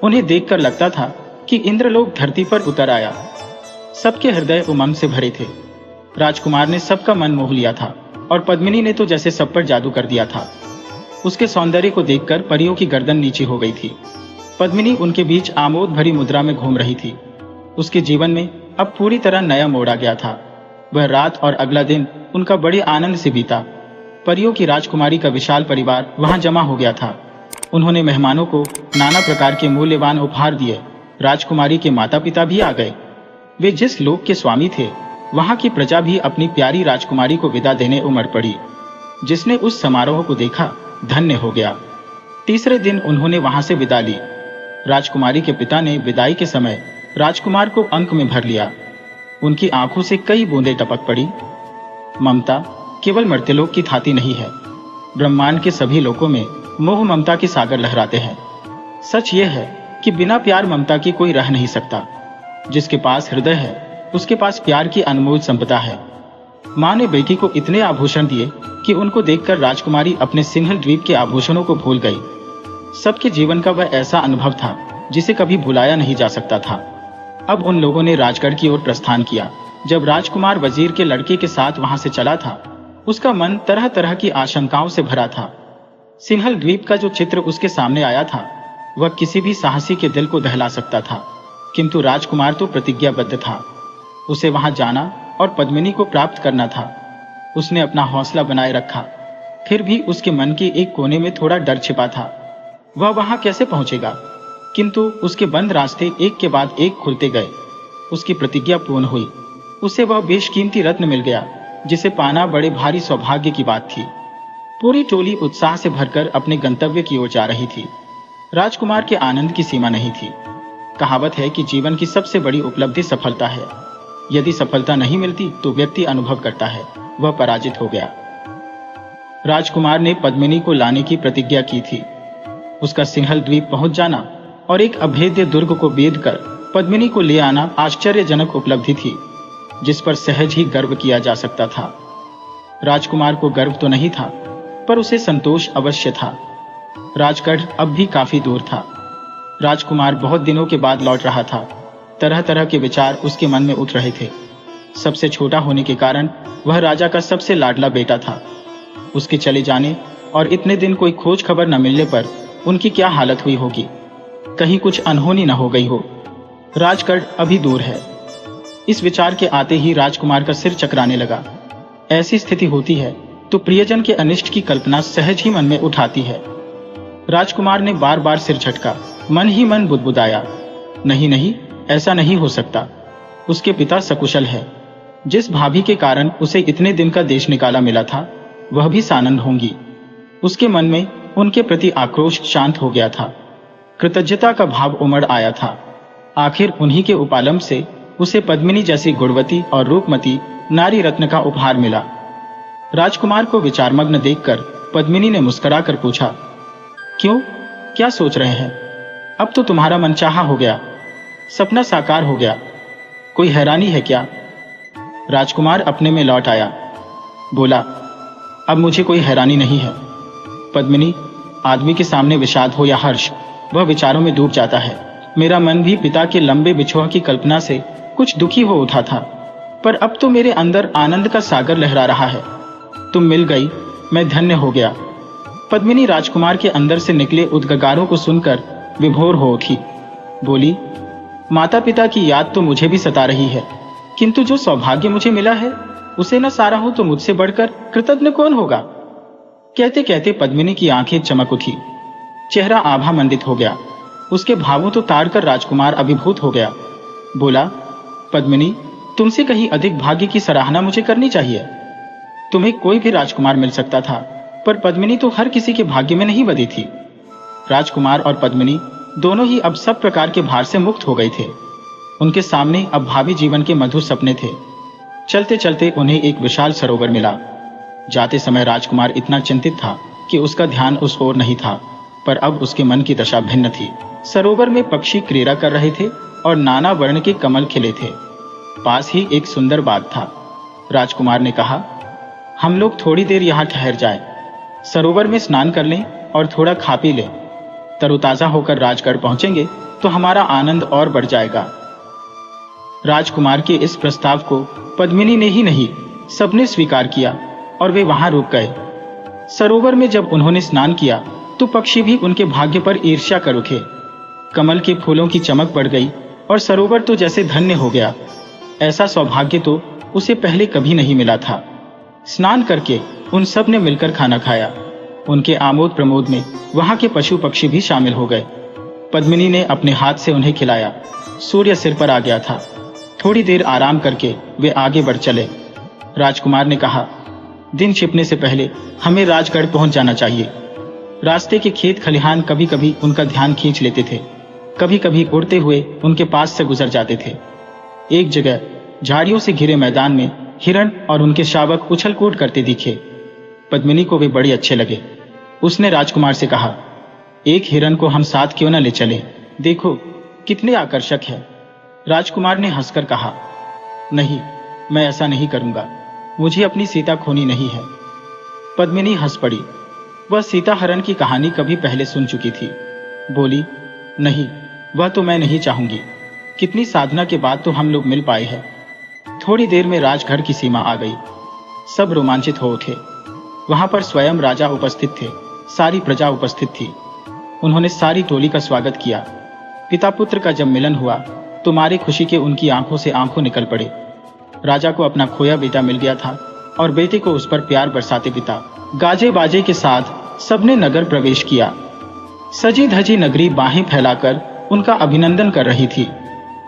उन्हें देखकर लगता था कि इंद्रलोक धरती पर उतर आया। सबके हृदय उमंग से भरे थे। राजकुमार ने सबका मन मोह लिया था और पद्मिनी ने तो जैसे सब पर जादू कर दिया था। उसके सौंदर्य को देखकर परियों की गर्दन नीचे हो गई थी। पद्मिनी उनके बीच आमोद भरी मुद्रा में घूम रही थी। उसके जीवन में अब पूरी तरह नया मोड़ आ गया था। वह रात और अगला दिन उनका बड़े आनंद से बीता। परियों की राजकुमारी का विशाल परिवार वहां जमा हो गया था। उन्होंने मेहमानों को नाना प्रकार के मूल्यवान उपहार दिए। राजकुमारी के माता पिता भी आ गए। वे जिस लोक के स्वामी थे, वहां की प्रजा भी अपनी प्यारी राजकुमारी को विदा देने उमड़ पड़ी। जिसने उस समारोह को देखा धन्य हो गया। तीसरे दिन उन्होंने वहां से विदा ली। राजकुमारी के पिता ने विदाई के समय राजकुमार को अंक में भर लिया। उनकी आंखों से कई बूंदें टपक पड़ी। ममता केवल मर्त्यलोक की थाती नहीं है। ब्रह्मांड के सभी लोकों में मोह ममता के सागर लहराते हैं। सच यह है कि बिना प्यार ममता की कोई रह नहीं सकता। जिसके पास हृदय है, उसके पास प्यार की अनमोल संपदा है। मां ने बेटी को इतने आभूषण दिए कि उनको देखकर राजकुमारी अपने सिंहल द्वीप के आभूषणों को भूल गई। सबके जीवन का वह ऐसा अनुभव था जिसे कभी भुलाया नहीं जा सकता था। अब उन लोगों ने राजगढ़ की ओर प्रस्थान किया। जब राजकुमार वजीर के लड़के के साथ वहां से चला था, उसका मन तरह तरह की आशंकाओं से भरा था। सिंहल द्वीप का जो चित्र उसके सामने आया था, वह किसी भी साहसी के दिल को दहला सकता था। किंतु राजकुमार तो प्रतिज्ञाबद्ध था। उसे वहां जाना और पद्मिनी को प्राप्त करना था। उसने अपना हौसला बनाए रखा। फिर भी उसके मन के एक कोने में थोड़ा डर छिपा था। वह वहां कैसे पहुंचेगा? किंतु उसके बंद रास्ते एक के बाद एक खुलते गए। उसकी प्रतिज्ञा पूर्ण हुई। उसे वह बेशकीमती रत्न मिल गया, जिसे पाना बड़े भारी सौभाग्य की बात थी। पूरी टोली उत्साह से भरकर अपने गंतव्य की ओर जा रही थी। राजकुमार के आनंद की सीमा नहीं थी। कहावत है कि जीवन की सबसे बड़ी उपलब्धि सफलता है। यदि सफलता नहीं मिलती तो व्यक्ति अनुभव करता है वह पराजित हो गया। राजकुमार ने पद्मिनी को लाने की प्रतिज्ञा की थी। उसका सिंहल द्वीप पहुंच जाना और एक अभेद्य दुर्ग को भेद कर पद्मिनी को ले आना आश्चर्यजनक उपलब्धि थी, जिस पर सहज ही गर्व किया जा सकता था। राजकुमार को गर्व तो नहीं था, पर उसे संतोष अवश्य था। राजगढ़ अब भी काफी दूर था। राजकुमार बहुत दिनों के बाद लौट रहा था। तरह तरह के विचार उसके मन में उठ रहे थे। सबसे छोटा होने के कारण वह राजा का सबसे लाडला बेटा था। उसके चले जाने और इतने दिन कोई खोज खबर न मिलने पर उनकी क्या हालत हुई होगी। कहीं कुछ अनहोनी न हो गई हो। राजगढ़ अभी दूर है। इस विचार के आते ही राजकुमार का सिर चकराने लगा। ऐसी स्थिति होती है तो प्रियजन के अनिष्ट की कल्पना सहज ही मन में उठाती है। राजकुमार ने बार बार सिर झटका। मन ही मन बुदबुदाया, नहीं नहीं, ऐसा नहीं हो सकता। उसके पिता सकुशल है। जिस भाभी के कारण उसे इतने दिन का देश निकाला मिला था, वह भी सानंद होंगी। उसके मन में उनके प्रति आक्रोश शांत हो गया था। कृतज्ञता का भाव उमड़ आया था। आखिर उन्हीं के उपालंब से उसे पद्मिनी जैसी गुणवती और रूपमती नारी रत्न का उपहार मिला। राजकुमार को विचारमग्न देखकर पद्मिनी ने मुस्कुरा कर पूछा, क्यों, क्या सोच रहे हैं? अब तो तुम्हारा मनचाहा हो गया, सपना साकार हो गया। कोई हैरानी है क्या? राजकुमार अपने में लौट आया। बोला, अब मुझे कोई हैरानी नहीं है। पद्मिनी, आदमी के सामने विषाद हो या हर्ष, वह विचारों में डूब जाता है। मेरा मन भी पिता के लंबे बिछोह की कल्पना से कुछ दुखी हो उठा था, पर अब तो मेरे अंदर आनंद का सागर लहरा रहा है। तुम मिल गई, मैं धन्य हो गया। पद्मिनी राजकुमार के अंदर से निकले उद्गारों को सुनकर विभोर हो उठी। बोली, माता पिता की याद तो मुझे भी सता रही है, किंतु जो सौभाग्य मुझे मिला है उसे न सारा हो तो मुझसे बढ़कर कृतज्ञ कौन होगा। कहते कहते पद्मिनी की आंखें चमक उठी, चेहरा आभा मंडित हो गया। उसके भावों तो ताड़कर राजकुमार अभिभूत हो गया। बोला, पद्मिनी, तुमसे कहीं अधिक भाग्य की सराहना मुझे करनी चाहिए। तुम्हें कोई भी राजकुमार मिल सकता था, पर पद्मिनी तो हर किसी के भाग्य में नहीं बधी थी। राजकुमार और पद्मिनी दोनों ही अब सब प्रकार के भार से मुक्त हो गए थे। उनके सामने अब भावी जीवन के मधुर सपने थे। चलते चलते उन्हें एक विशाल सरोवर मिला। जाते समय राजकुमार इतना चिंतित था कि उसका ध्यान उस ओर नहीं था, पर अब उसके मन की दशा भिन्न थी। सरोवर में पक्षी क्रीड़ा कर रहे थे और नाना वर्ण के कमल खिले थे। पास ही एक सुंदर बाग था। राजकुमार ने कहा, हम लोग थोड़ी देर यहाँ ठहर जाएं, सरोवर में स्नान कर लें और थोड़ा खा पी लें। तरोताजा होकर राजगढ़ पहुंचेंगे तो हमारा आनंद और बढ़ जाएगा। राजकुमार के इस प्रस्ताव को पद्मिनी ने ही नहीं, सबने स्वीकार किया और वे वहां रुक गए। सरोवर में जब उन्होंने स्नान किया तो पक्षी भी उनके भाग्य पर ईर्ष्या कर उठे। कमल के फूलों की चमक बढ़ गई और सरोवर तो जैसे धन्य हो गया। ऐसा सौभाग्य तो उसे पहले कभी नहीं मिला था। स्नान करके उन सब ने मिलकर खाना खाया। उनके आमोद प्रमोद में वहां के पशु पक्षी भी शामिल हो गए। पद्मिनी ने अपने हाथ से उन्हें खिलाया। सूर्य सिर पर आ गया था। थोड़ी देर आराम करके वे आगे बढ़ चले। राजकुमार ने कहा, दिन छिपने से पहले हमें राजगढ़ पहुंच जाना चाहिए। रास्ते के खेत खलिहान कभी कभी उनका ध्यान खींच लेते थे, कभी कभी उड़ते हुए उनके पास से गुजर जाते थे। एक जगह झाड़ियों से घिरे मैदान में हिरण और उनके शावक उछल कूद करते दिखे। पद्मिनी को वे बड़े अच्छे लगे। उसने राजकुमार से कहा, एक हिरण को हम साथ क्यों न ले चले, देखो कितने आकर्षक है। राजकुमार ने हंसकर कहा, नहीं, मैं ऐसा नहीं करूंगा, मुझे अपनी सीता खोनी नहीं है। पद्मिनी हंस पड़ी। वह सीता हरण की कहानी कभी पहले सुन चुकी थी। बोली, नहीं, वह तो मैं नहीं चाहूंगी। कितनी साधना के बाद तो हम लोग मिल पाए हैं। थोड़ी देर में राजघर की सीमा आ गई। सब रोमांचित हो उठे। वहां पर स्वयं राजा उपस्थित थे, सारी प्रजा उपस्थित थी। उन्होंने सारी टोली का स्वागत किया। पिता पुत्र का जब मिलन हुआ तो मारे खुशी के उनकी आंखों से आंखों निकल पड़े। राजा को अपना खोया बेटा मिल गया था और बेटे को उस पर प्यार बरसाते पिता गाजे बाजे के साथ सबने नगर प्रवेश किया। सजी धजी नगरी बाहें फैलाकर उनका अभिनंदन कर रही थी।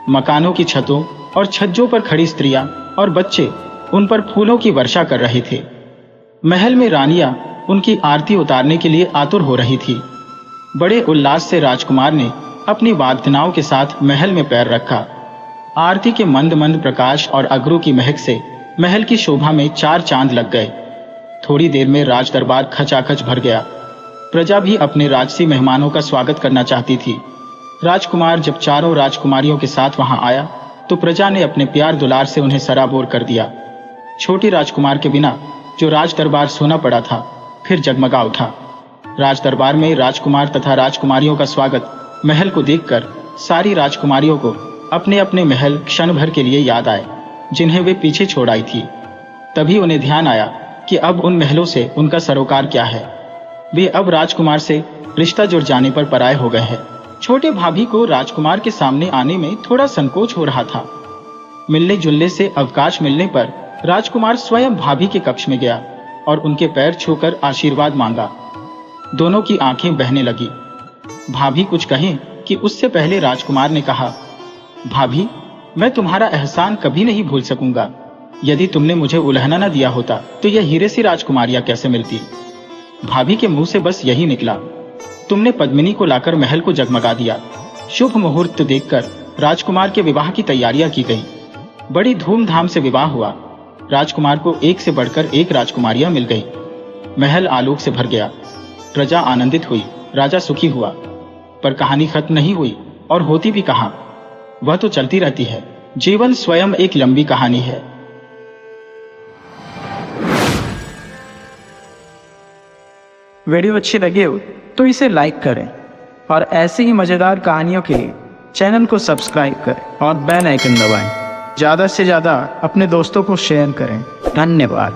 मकानों की छतों और छज्जों पर खड़ी स्त्रियां और बच्चे उन पर फूलों की वर्षा कर रहे थे। महल में रानियां उनकी आरती उतारने के लिए आतुर हो रही थी। बड़े उल्लास से राजकुमार ने अपनी वादनाओं के साथ महल में पैर रखा। आरती के मंद मंद प्रकाश और अगरू की महक से महल की शोभा में चार चांद लग गए। थोड़ी देर में राज दरबार खचाखच भर गया। प्रजा भी अपने राजसी मेहमानों का स्वागत करना चाहती थी। राजकुमार जब चारों राजकुमारियों के साथ वहां आया तो प्रजा ने अपने प्यार दुलार से उन्हें सराबोर कर दिया। छोटी राजकुमार के बिना जो राज दरबार सोना पड़ा था फिर जगमगा उठा। राज दरबार में राजकुमार तथा राजकुमारियों का स्वागत महल को देखकर सारी राजकुमारियों को अपने अपने महल क्षण भर के लिए याद आए जिन्हें वे पीछे छोड़ आई थी। तभी उन्हें ध्यान आया कि अब उन महलों से उनका सरोकार क्या है। वे अब राजकुमार से रिश्ता जुड़ जाने पर पराये हो गए हैं। छोटे भाभी को राजकुमार के सामने आने में थोड़ा संकोच हो रहा था। मिलने जुलने से अवकाश मिलने पर राजकुमार स्वयं भाभी के कक्ष में गया और उनके पैर छूकर आशीर्वाद मांगा। दोनों की आंखें बहने लगी। भाभी कुछ कहें कि उससे पहले राजकुमार ने कहा, भाभी, मैं तुम्हारा एहसान कभी नहीं भूल सकूंगा। यदि तुमने मुझे उल्हना न दिया होता तो यह हीरे सी राजकुमारियां कैसे मिलती। भाभी के मुंह से बस यही निकला। तुमने पद्मिनी को लाकर महल को जगमगा दिया। शुभ मुहूर्त देखकर राजकुमार के विवाह की तैयारियां की गई। बड़ी धूमधाम से विवाह हुआ। राजकुमार को एक से बढ़कर एक राजकुमारियां मिल गई। महल आलोक से भर गया। प्रजा आनंदित हुई, राजा सुखी हुआ। पर कहानी खत्म नहीं हुई और होती भी कहां, वह तो चलती रहती है। जीवन स्वयं एक लंबी कहानी है। वीडियो अच्छी लगे हो तो इसे लाइक करें और ऐसी ही मजेदार कहानियों के लिए चैनल को सब्सक्राइब करें और बेल आइकन दबाएं। ज़्यादा से ज़्यादा अपने दोस्तों को शेयर करें। धन्यवाद।